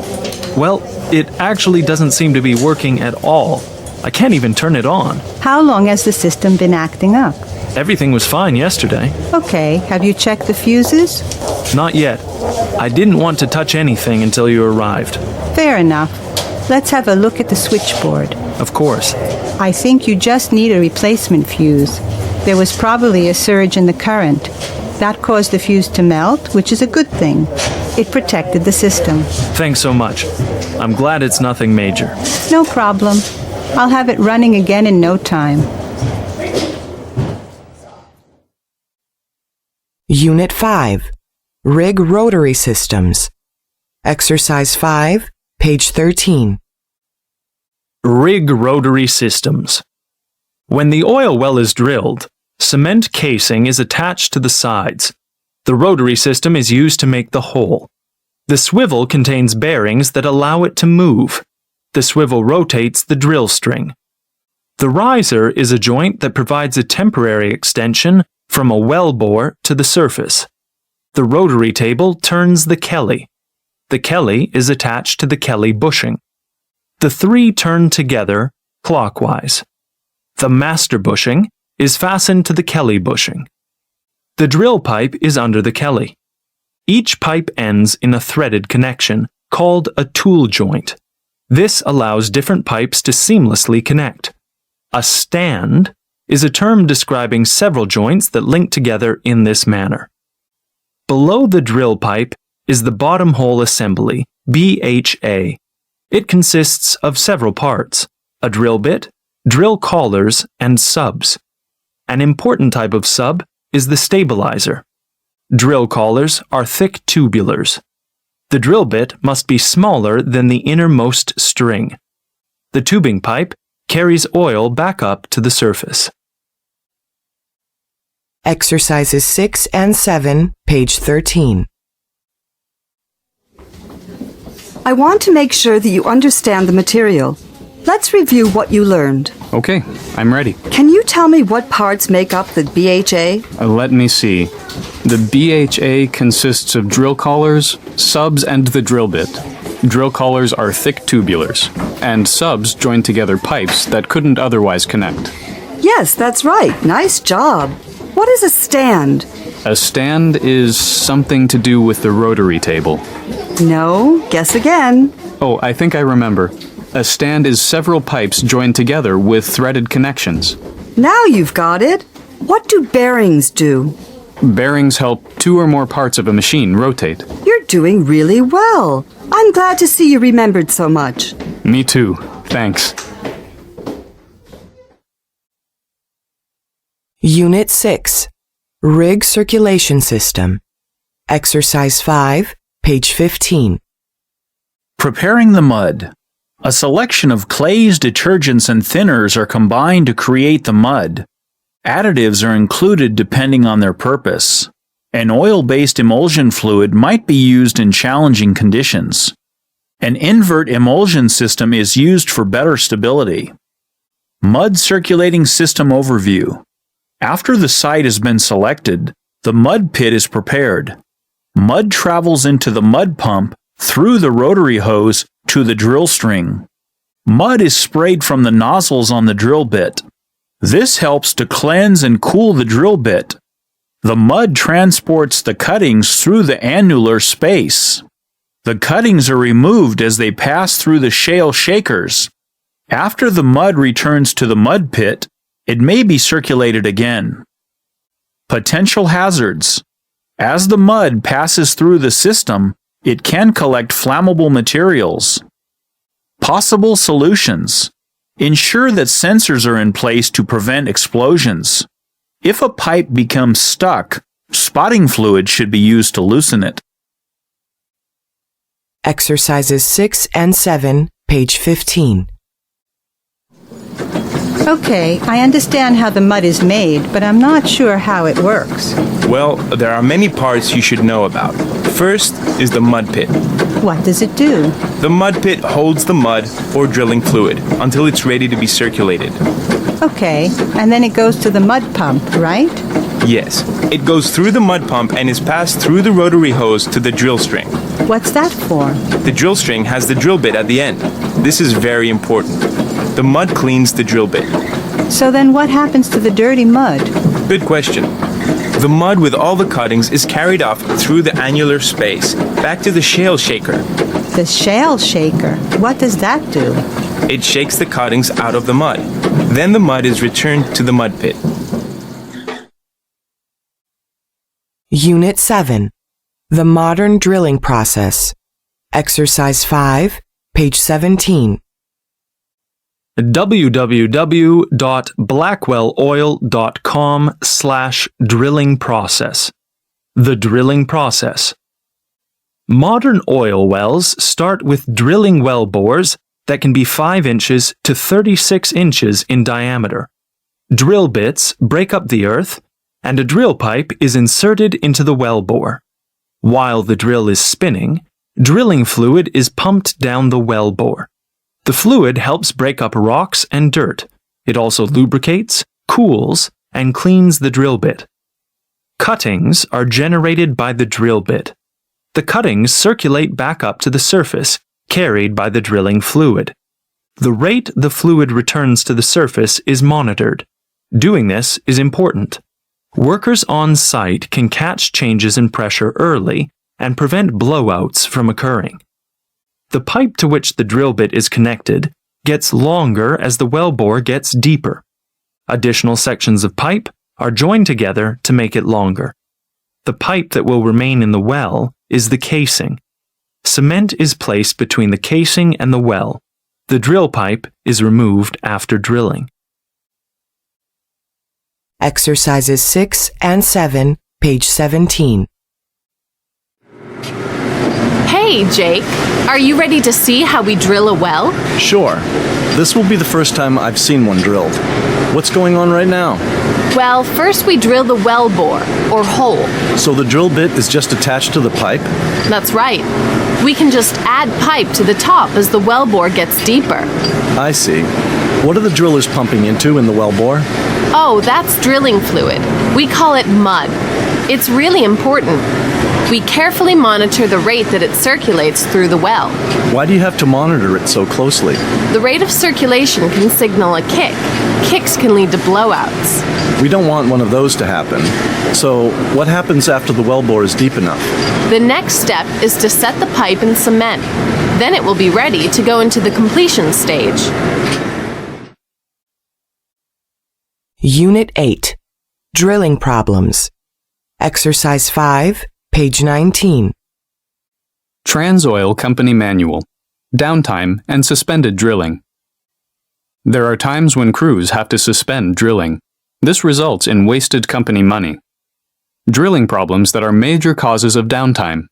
Speaker 2: Well, it actually doesn't seem to be working at all. I can't even turn it on.
Speaker 3: How long has the system been acting up?
Speaker 2: Everything was fine yesterday.
Speaker 3: Okay, have you checked the fuses?
Speaker 2: Not yet. I didn't want to touch anything until you arrived.
Speaker 3: Fair enough. Let's have a look at the switchboard.
Speaker 2: Of course.
Speaker 3: I think you just need a replacement fuse. There was probably a surge in the current. That caused the fuse to melt, which is a good thing. It protected the system.
Speaker 2: Thanks so much. I'm glad it's nothing major.
Speaker 3: No problem. I'll have it running again in no time.
Speaker 1: Unit 5, Rig Rotary Systems. Exercise 5, page 13.
Speaker 2: Rig rotary systems. When the oil well is drilled, cement casing is attached to the sides. The rotary system is used to make the hole. The swivel contains bearings that allow it to move. The swivel rotates the drill string. The riser is a joint that provides a temporary extension from a well bore to the surface. The rotary table turns the Kelly. The Kelly is attached to the Kelly bushing. The three turn together clockwise. The master bushing is fastened to the Kelly bushing. The drill pipe is under the Kelly. Each pipe ends in a threaded connection called a tool joint. This allows different pipes to seamlessly connect. A stand is a term describing several joints that link together in this manner. Below the drill pipe is the bottom hole assembly, BHA. It consists of several parts: a drill bit, drill collars, and subs. An important type of sub is the stabilizer. drill collars are thick tubulars. The drill bit must be smaller than the innermost string. The tubing pipe carries oil back up to the surface.
Speaker 1: Exercises 6 and 7, page 13.
Speaker 7: I want to make sure that you understand the material. Let's review what you learned.
Speaker 5: Okay, I'm ready.
Speaker 7: Can you tell me what parts make up the BHA?
Speaker 5: Let me see. The BHA consists of drill collars, subs, and the drill bit. Drill collars are thick tubulars, and subs join together pipes that couldn't otherwise connect.
Speaker 7: Yes, that's right. Nice job. What is a stand?
Speaker 5: A stand is something to do with the rotary table.
Speaker 7: No, guess again.
Speaker 5: Oh, I think I remember. A stand is several pipes joined together with threaded connections.
Speaker 7: Now you've got it. What do bearings do?
Speaker 5: Bearings help two or more parts of a machine rotate.
Speaker 7: You're doing really well. I'm glad to see you remembered so much.
Speaker 5: Me too. Thanks.
Speaker 1: Unit 6, Rig Circulation System. Exercise 5, page 15.
Speaker 6: Preparing the mud. A selection of clays, detergents, and thinners are combined to create the mud. Additives are included depending on their purpose. An oil-based emulsion fluid might be used in challenging conditions. An invert emulsion system is used for better stability. Mud circulating system overview. After the site has been selected, the mud pit is prepared. Mud travels into the mud pump through the rotary hose to the drill string. Mud is sprayed from the nozzles on the drill bit. This helps to cleanse and cool the drill bit. The mud transports the cuttings through the annular space. The cuttings are removed as they pass through the shale shakers. After the mud returns to the mud pit, it may be circulated again. Potential hazards. As the mud passes through the system, it can collect flammable materials. Possible solutions. Ensure that sensors are in place to prevent explosions. If a pipe becomes stuck, spotting fluid should be used to loosen it.
Speaker 1: Exercises 6 and 7, page 15.
Speaker 3: Okay, I understand how the mud is made, but I'm not sure how it works.
Speaker 11: Well, there are many parts you should know about. First is the mud pit.
Speaker 3: What does it do?
Speaker 11: The mud pit holds the mud or drilling fluid until it's ready to be circulated.
Speaker 3: Okay, and then it goes to the mud pump, right?
Speaker 11: Yes, it goes through the mud pump and is passed through the rotary hose to the drill string.
Speaker 3: What's that for?
Speaker 11: The drill string has the drill bit at the end. This is very important. The mud cleans the drill bit.
Speaker 3: So then what happens to the dirty mud?
Speaker 11: Good question. The mud with all the cuttings is carried off through the annular space, back to the shale shaker.
Speaker 3: The shale shaker? What does that do?
Speaker 11: It shakes the cuttings out of the mud. Then the mud is returned to the mud pit.
Speaker 1: Unit 7, The Modern Drilling Process. Exercise 5, page 17.
Speaker 2: www.blackwelloil.com/drilling process. The drilling process. Modern oil wells start with drilling well bores that can be 5 inches to 36 inches in diameter. Drill bits break up the earth, and a drill pipe is inserted into the well bore. While the drill is spinning, drilling fluid is pumped down the well bore. The fluid helps break up rocks and dirt. It also lubricates, cools, and cleans the drill bit. Cuttings are generated by the drill bit. The cuttings circulate back up to the surface, carried by the drilling fluid. The rate the fluid returns to the surface is monitored. Doing this is important. Workers on site can catch changes in pressure early and prevent blowouts from occurring. The pipe to which the drill bit is connected gets longer as the well bore gets deeper. Additional sections of pipe are joined together to make it longer. The pipe that will remain in the well is the casing. Cement is placed between the casing and the well. The drill pipe is removed after drilling.
Speaker 1: Exercises 6 and 7, page 17.
Speaker 10: Hey, Jake. Are you ready to see how we drill a well?
Speaker 9: Sure. This will be the first time I've seen one drilled. What's going on right now?
Speaker 10: Well, first we drill the well bore, or hole.
Speaker 9: So the drill bit is just attached to the pipe?
Speaker 10: That's right. We can just add pipe to the top as the well bore gets deeper.
Speaker 9: I see. What are the drillers pumping into in the well bore?
Speaker 10: Oh, that's drilling fluid. We call it mud. It's really important. We carefully monitor the rate that it circulates through the well.
Speaker 9: Why do you have to monitor it so closely?
Speaker 10: The rate of circulation can signal a kick. Kicks can lead to blowouts.
Speaker 9: We don't want one of those to happen. So, what happens after the well bore is deep enough?
Speaker 10: The next step is to set the pipe in cement. Then it will be ready to go into the completion stage.
Speaker 1: Unit 8. Drilling Problems. Exercise 5, page 19.
Speaker 5: Transoil Company Manual. Downtime and suspended drilling. There are times when crews have to suspend drilling. This results in wasted company money. Drilling problems that are major causes of downtime.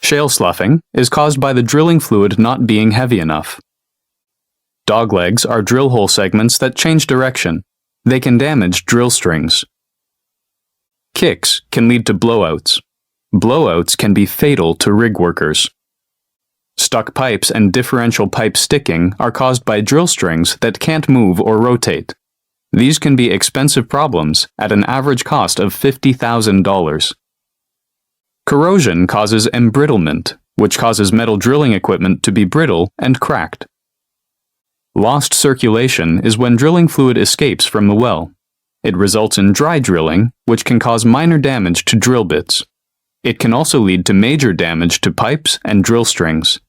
Speaker 5: Shale sloughing is caused by the drilling fluid not being heavy enough. Doglegs are drill hole segments that change direction. They can damage drill strings. Kicks can lead to blowouts. Blowouts can be fatal to rig workers. Stuck pipes and differential pipe sticking are caused by drill strings that can't move or rotate. These can be expensive problems at an average cost of $50,000. Corrosion causes embrittlement, which causes metal drilling equipment to be brittle and cracked. Lost circulation is when drilling fluid escapes from the well. It results in dry drilling, which can cause minor damage to drill bits. It can also lead to major damage to pipes and drill strings.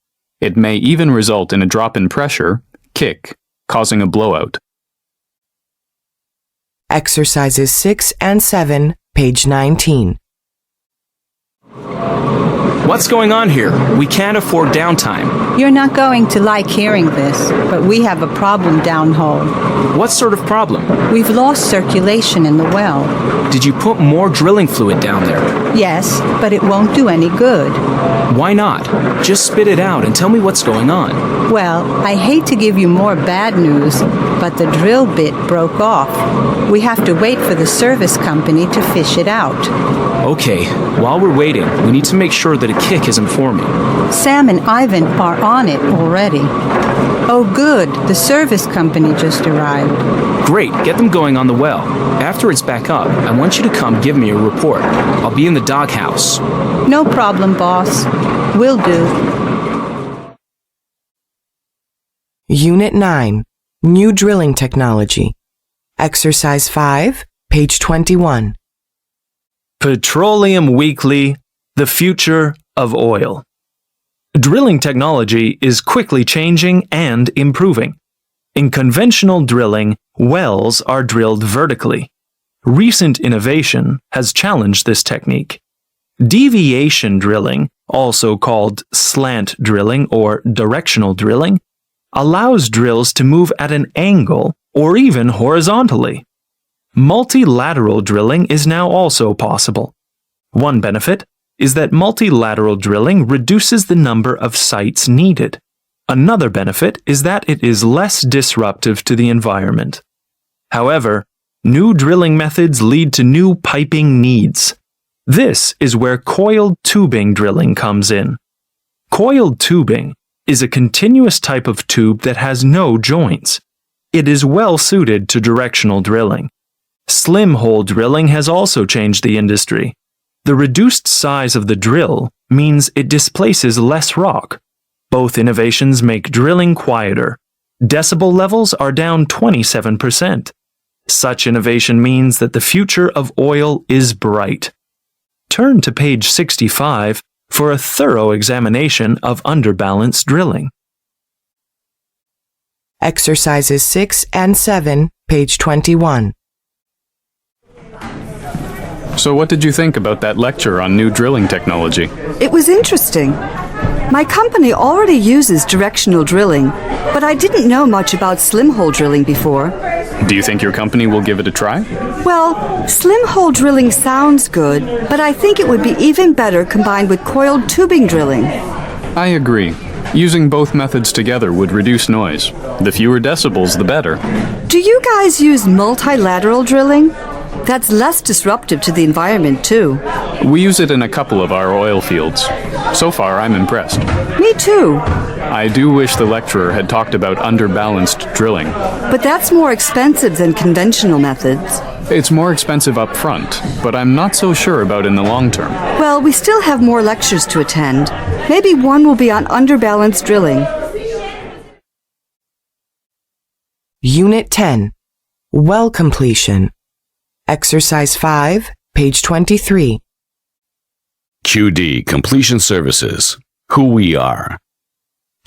Speaker 5: It may even result in a drop in pressure, kick, causing a blowout.
Speaker 1: Exercises 6 and 7, page 19.
Speaker 4: What's going on here? We can't afford downtime.
Speaker 3: You're not going to like hearing this, but we have a problem downhole.
Speaker 4: What sort of problem?
Speaker 3: We've lost circulation in the well.
Speaker 4: Did you put more drilling fluid down there?
Speaker 3: Yes, but it won't do any good.
Speaker 4: Why not? Just spit it out and tell me what's going on.
Speaker 3: Well, I hate to give you more bad news, but the drill bit broke off. We have to wait for the service company to fish it out.
Speaker 4: Okay, while we're waiting, we need to make sure that a kick isn't forming.
Speaker 3: Sam and Ivan are on it already. Oh good, the service company just arrived.
Speaker 4: Great, get them going on the well. After it's back up, I want you to come give me a report. I'll be in the doghouse.
Speaker 3: No problem, boss. Will do.
Speaker 1: Unit 9. New Drilling Technology. Exercise 5, page 21.
Speaker 2: Petroleum Weekly, the future of oil. Drilling technology is quickly changing and improving. In conventional drilling, wells are drilled vertically. Recent innovation has challenged this technique. Deviation drilling, also called slant drilling or directional drilling, allows drills to move at an angle or even horizontally. Multilateral drilling is now also possible. One benefit is that multilateral drilling reduces the number of sites needed. Another benefit is that it is less disruptive to the environment. However, new drilling methods lead to new piping needs. This is where coiled tubing drilling comes in. Coiled tubing is a continuous type of tube that has no joints. It is well suited to directional drilling. Slim hole drilling has also changed the industry. The reduced size of the drill means it displaces less rock. Both innovations make drilling quieter. Decibel levels are down 27%. Such innovation means that the future of oil is bright. Turn to page 65 for a thorough examination of underbalance drilling.
Speaker 1: Exercises 6 and 7, page 21.
Speaker 5: So what did you think about that lecture on new drilling technology?
Speaker 7: It was interesting. My company already uses directional drilling, but I didn't know much about slim hole drilling before.
Speaker 5: Do you think your company will give it a try?
Speaker 7: Well, slim hole drilling sounds good, but I think it would be even better combined with coiled tubing drilling.
Speaker 5: I agree. Using both methods together would reduce noise. The fewer decibels, the better.
Speaker 7: Do you guys use multilateral drilling? That's less disruptive to the environment, too.
Speaker 5: We use it in a couple of our oil fields. So far, I'm impressed.
Speaker 7: Me too.
Speaker 5: I do wish the lecturer had talked about underbalanced drilling.
Speaker 7: But that's more expensive than conventional methods.
Speaker 5: It's more expensive up front, but I'm not so sure about in the long term.
Speaker 7: Well, we still have more lectures to attend. Maybe one will be on underbalanced drilling.
Speaker 1: Unit 10. Well completion. Exercise 5, page 23.
Speaker 8: QD Completion Services. Who we are.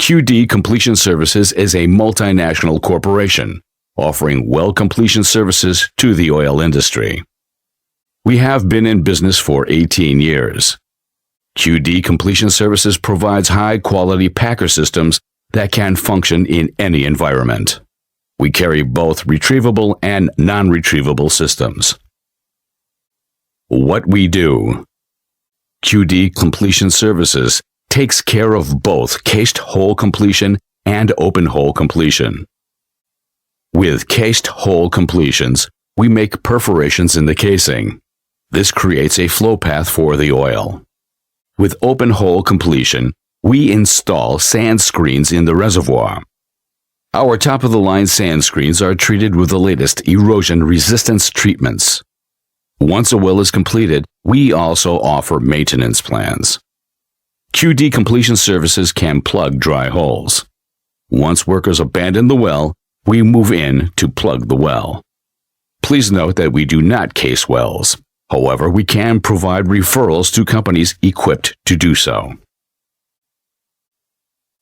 Speaker 8: QD Completion Services is a multinational corporation offering well completion services to the oil industry. We have been in business for 18 years. QD Completion Services provides high-quality packer systems that can function in any environment. We carry both retrievable and non-retrievable systems. What we do. QD Completion Services takes care of both cased hole completion and open hole completion. With cased hole completions, we make perforations in the casing. This creates a flow path for the oil. With open hole completion, we install sand screens in the reservoir. Our top-of-the-line sand screens are treated with the latest erosion resistance treatments. Once a well is completed, we also offer maintenance plans. QD Completion Services can plug dry holes. Once workers abandon the well, we move in to plug the well. Please note that we do not case wells. However, we can provide referrals to companies equipped to do so.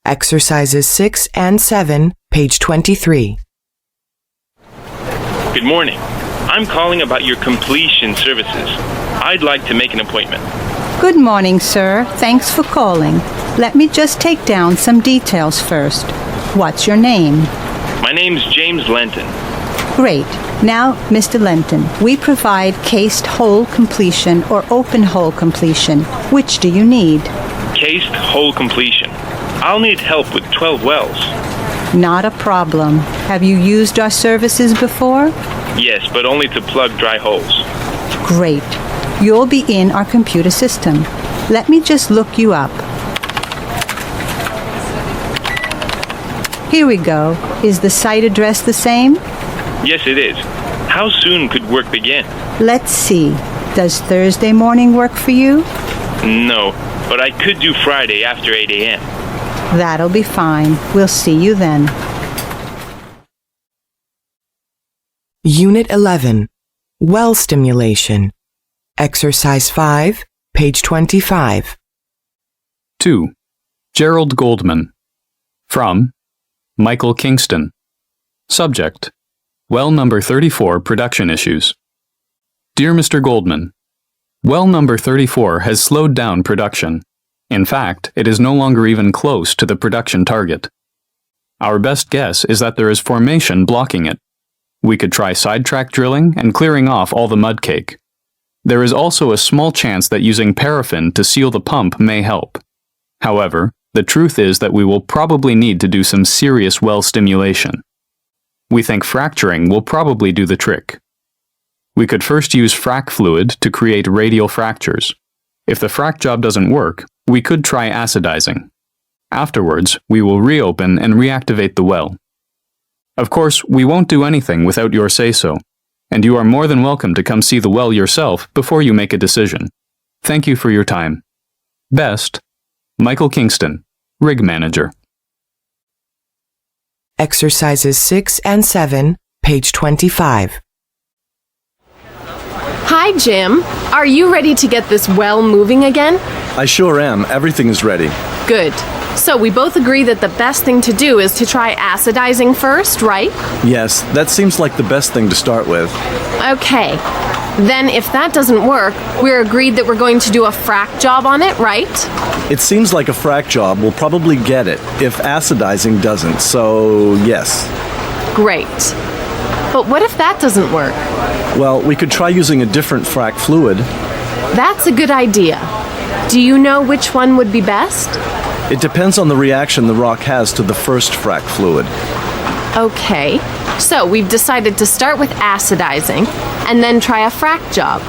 Speaker 1: Exercises 6 and 7, page 23.
Speaker 11: Good morning. I'm calling about your completion services. I'd like to make an appointment.
Speaker 3: Good morning, sir. Thanks for calling. Let me just take down some details first. What's your name?
Speaker 11: My name's James Lenton.
Speaker 3: Great. Now, Mr. Lenton, we provide cased hole completion or open hole completion. Which do you need?
Speaker 11: Cased hole completion. I'll need help with 12 wells.
Speaker 3: Not a problem. Have you used our services before?
Speaker 11: Yes, but only to plug dry holes.
Speaker 3: Great. You'll be in our computer system. Let me just look you up. Here we go. Is the site address the same?
Speaker 11: Yes, it is. How soon could work begin?
Speaker 3: Let's see. Does Thursday morning work for you?
Speaker 11: No, but I could do Friday after 8 a.m.
Speaker 3: That'll be fine. We'll see you then.
Speaker 1: Unit 11. Well stimulation. Exercise 5, page 25.
Speaker 5: 2. Gerald Goldman. From Michael Kingston. Subject: Well number 34 production issues. Dear Mr. Goldman, well number 34 has slowed down production. In fact, it is no longer even close to the production target. Our best guess is that there is formation blocking it. We could try sidetrack drilling and clearing off all the mud cake. There is also a small chance that using paraffin to seal the pump may help. However, the truth is that we will probably need to do some serious well stimulation. We think fracturing will probably do the trick. We could first use frac fluid to create radial fractures. If the frac job doesn't work, we could try acidizing. Afterwards, we will reopen and reactivate the well. Of course, we won't do anything without your say-so, and you are more than welcome to come see the well yourself before you make a decision. Thank you for your time. Best, Michael Kingston, Rig Manager.
Speaker 1: Exercises 6 and 7, page 25.
Speaker 10: Hi, Jim. Are you ready to get this well moving again?
Speaker 9: I sure am. Everything is ready.
Speaker 10: Good. So we both agree that the best thing to do is to try acidizing first, right?
Speaker 9: Yes, that seems like the best thing to start with.
Speaker 10: Okay. Then if that doesn't work, we're agreed that we're going to do a frac job on it, right?
Speaker 9: It seems like a frac job will probably get it if acidizing doesn't, so yes.
Speaker 10: Great. But what if that doesn't work?
Speaker 9: Well, we could try using a different frac fluid.
Speaker 10: That's a good idea. Do you know which one would be best?
Speaker 9: It depends on the reaction the rock has to the first frac fluid.
Speaker 10: Okay, so we've decided to start with acidizing and then try a frac job.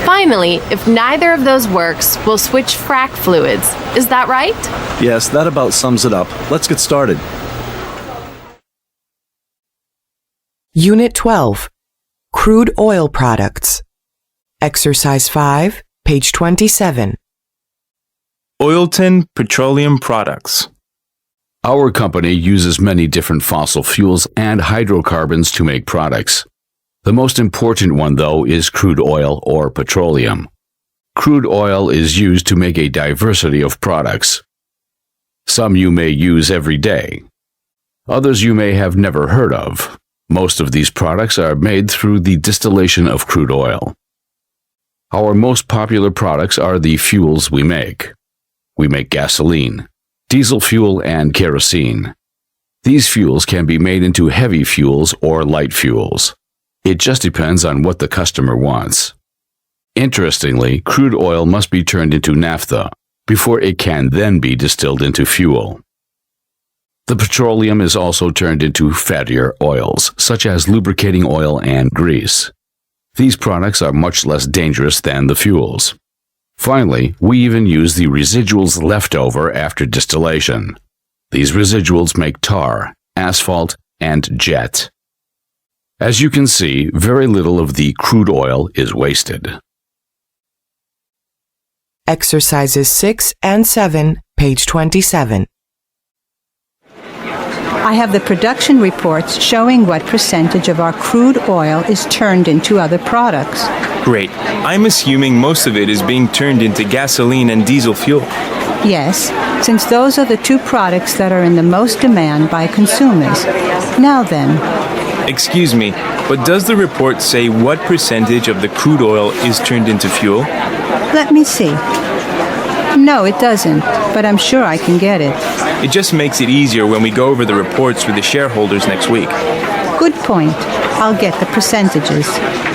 Speaker 10: Finally, if neither of those works, we'll switch frac fluids. Is that right?
Speaker 9: Yes, that about sums it up. Let's get started.
Speaker 1: Unit 12. Crude oil products. Exercise 5, page 27.
Speaker 11: Oilton Petroleum Products.
Speaker 8: Our company uses many different fossil fuels and hydrocarbons to make products. The most important one, though, is crude oil or petroleum. Crude oil is used to make a diversity of products. Some you may use every day. Others you may have never heard of. Most of these products are made through the distillation of crude oil. Our most popular products are the fuels we make. We make gasoline, diesel fuel, and kerosene. These fuels can be made into heavy fuels or light fuels. It just depends on what the customer wants. Interestingly, crude oil must be turned into naphtha before it can then be distilled into fuel. The petroleum is also turned into fattier oils, such as lubricating oil and grease. These products are much less dangerous than the fuels. Finally, we even use the residuals left over after distillation. These residuals make tar, asphalt, and jet. As you can see, very little of the crude oil is wasted.
Speaker 1: Exercises 6 and 7, page 27.
Speaker 3: I have the production reports showing what percentage of our crude oil is turned into other products.
Speaker 11: Great. I'm assuming most of it is being turned into gasoline and diesel fuel.
Speaker 3: Yes, since those are the two products that are in the most demand by consumers. Now then.
Speaker 11: Excuse me, but does the report say what percentage of the crude oil is turned into fuel?
Speaker 3: Let me see. No, it doesn't, but I'm sure I can get it.
Speaker 11: It just makes it easier when we go over the reports with the shareholders next week.
Speaker 3: Good point. I'll get the percentages.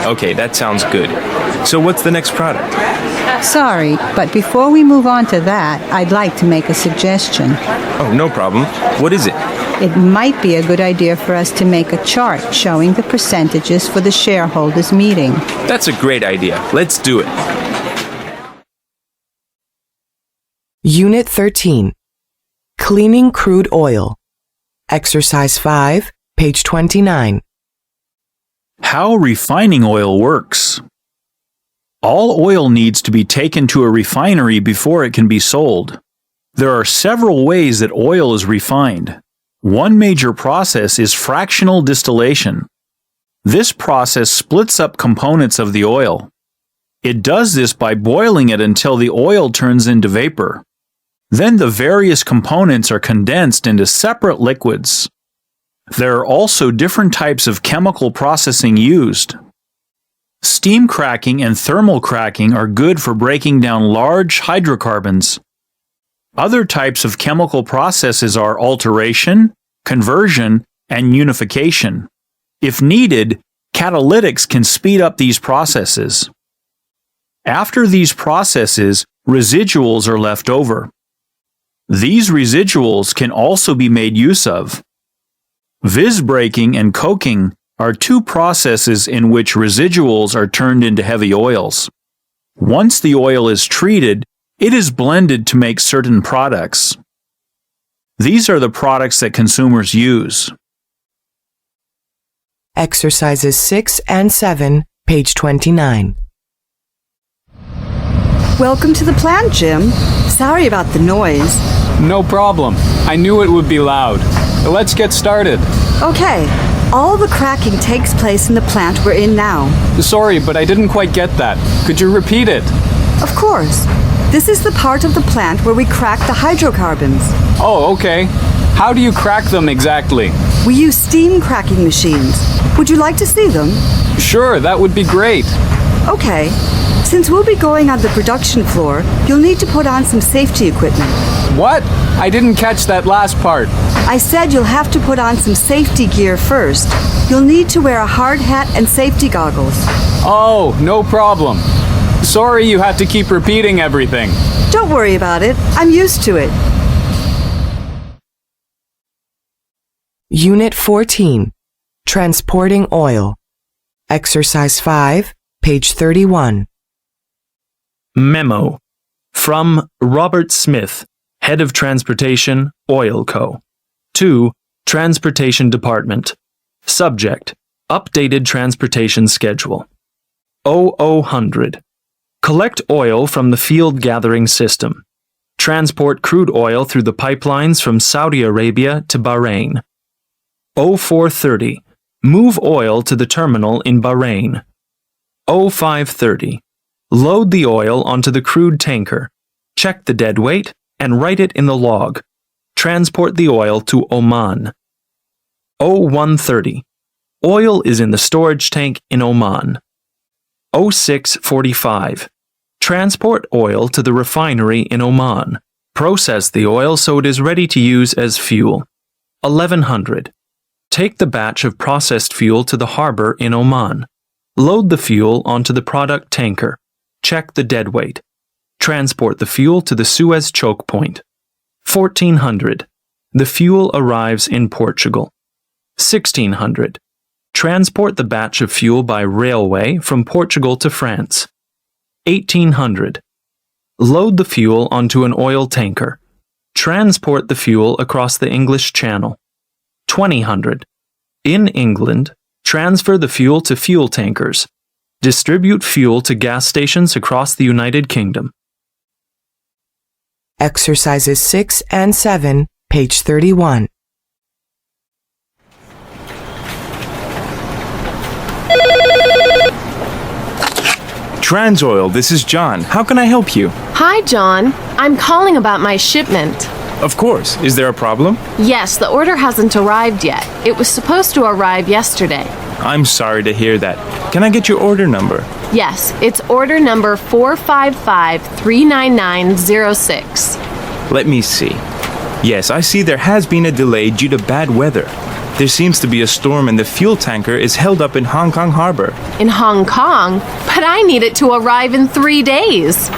Speaker 11: Okay, that sounds good. So what's the next product?
Speaker 3: Sorry, but before we move on to that, I'd like to make a suggestion.
Speaker 11: Oh, no problem. What is it?
Speaker 3: It might be a good idea for us to make a chart showing the percentages for the shareholders meeting.
Speaker 11: That's a great idea. Let's do it.
Speaker 1: Unit 13. Cleaning crude oil. Exercise 5, page 29.
Speaker 6: How refining oil works. All oil needs to be taken to a refinery before it can be sold. There are several ways that oil is refined. One major process is fractional distillation. This process splits up components of the oil. It does this by boiling it until the oil turns into vapor. Then the various components are condensed into separate liquids. There are also different types of chemical processing used. Steam cracking and thermal cracking are good for breaking down large hydrocarbons. Other types of chemical processes are alteration, conversion, and unification. If needed, catalytics can speed up these processes. After these processes, residuals are left over. These residuals can also be made use of. Visbreaking and coking are two processes in which residuals are turned into heavy oils. Once the oil is treated, it is blended to make certain products. These are the products that consumers use.
Speaker 1: Exercises 6 and 7, page 29.
Speaker 7: Welcome to the plant, Jim. Sorry about the noise.
Speaker 5: No problem. I knew it would be loud. Let's get started.
Speaker 7: Okay, all the cracking takes place in the plant we're in now.
Speaker 5: Sorry, but I didn't quite get that. Could you repeat it?
Speaker 7: Of course. This is the part of the plant where we crack the hydrocarbons.
Speaker 5: Oh, okay. How do you crack them exactly?
Speaker 7: We use steam cracking machines. Would you like to see them?
Speaker 5: Sure, that would be great.
Speaker 7: Okay. Since we'll be going on the production floor, you'll need to put on some safety equipment.
Speaker 5: What? I didn't catch that last part.
Speaker 7: I said you'll have to put on some safety gear first. You'll need to wear a hard hat and safety goggles.
Speaker 5: Oh, no problem. Sorry you had to keep repeating everything.
Speaker 7: Don't worry about it. I'm used to it.
Speaker 1: Unit 14. Transporting oil. Exercise 5, page 31.
Speaker 2: Memo. From Robert Smith, Head of Transportation, Oil Co. To Transportation Department. Subject: Updated Transportation Schedule. 0000. Collect oil from the field gathering system. Transport crude oil through the pipelines from Saudi Arabia to Bahrain. 0430. Move oil to the terminal in Bahrain. 0530. Load the oil onto the crude tanker. Check the dead weight and write it in the log. Transport the oil to Oman. 0130. Oil is in the storage tank in Oman. 0645. Transport oil to the refinery in Oman. Process the oil so it is ready to use as fuel. 1100. Take the batch of processed fuel to the harbor in Oman. Load the fuel onto the product tanker. Check the dead weight. Transport the fuel to the Suez choke point. 1400. The fuel arrives in Portugal. 1600. Transport the batch of fuel by railway from Portugal to France. 1800. Load the fuel onto an oil tanker. Transport the fuel across the English Channel. 2000. In England, transfer the fuel to fuel tankers. Distribute fuel to gas stations across the United Kingdom.
Speaker 1: Exercises 6 and 7, page 31.
Speaker 11: Transoil, this is John. How can I help you?
Speaker 10: Hi, John. I'm calling about my shipment.
Speaker 11: Of course. Is there a problem?
Speaker 10: Yes, the order hasn't arrived yet. It was supposed to arrive yesterday.
Speaker 11: I'm sorry to hear that. Can I get your order number?
Speaker 10: Yes, it's order number 455-39906.
Speaker 11: Let me see. Yes, I see there has been a delay due to bad weather. There seems to be a storm and the fuel tanker is held up in Hong Kong Harbor.
Speaker 10: In Hong Kong? But I need it to arrive in 3 days.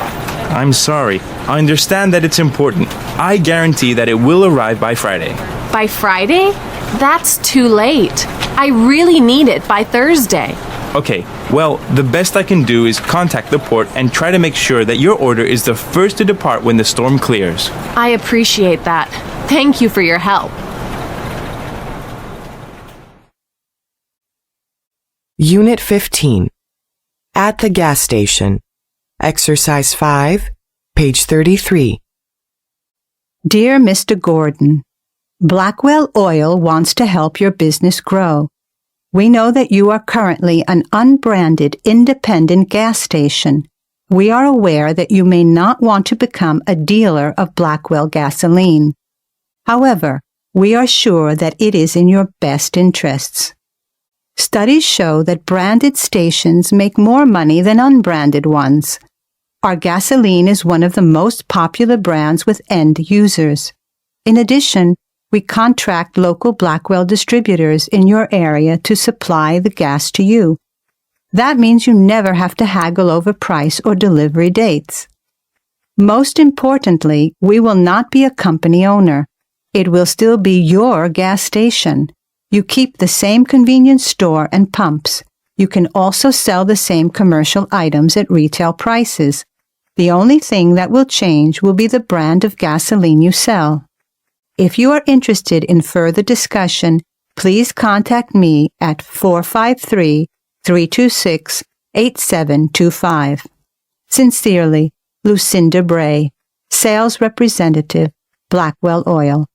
Speaker 11: I'm sorry. I understand that it's important. I guarantee that it will arrive by Friday.
Speaker 10: By Friday? That's too late. I really need it by Thursday.
Speaker 11: Okay, well, the best I can do is contact the port and try to make sure that your order is the first to depart when the storm clears.
Speaker 10: I appreciate that. Thank you for your help.
Speaker 1: Unit 15. At the gas station. Exercise 5, page 33.
Speaker 3: Dear Mr. Gordon, Blackwell Oil wants to help your business grow. We know that you are currently an unbranded independent gas station. We are aware that you may not want to become a dealer of Blackwell gasoline. However, we are sure that it is in your best interests. Studies show that branded stations make more money than unbranded ones. Our gasoline is one of the most popular brands with end users. In addition, we contract local Blackwell distributors in your area to supply the gas to you. That means you never have to haggle over price or delivery dates. Most importantly, we will not be a company owner. It will still be your gas station. You keep the same convenience store and pumps. You can also sell the same commercial items at retail prices. The only thing that will change will be the brand of gasoline you sell. If you are interested in further discussion, please contact me at 453-326-8725. Sincerely, Lucinda Bray, Sales Representative, Blackwell Oil.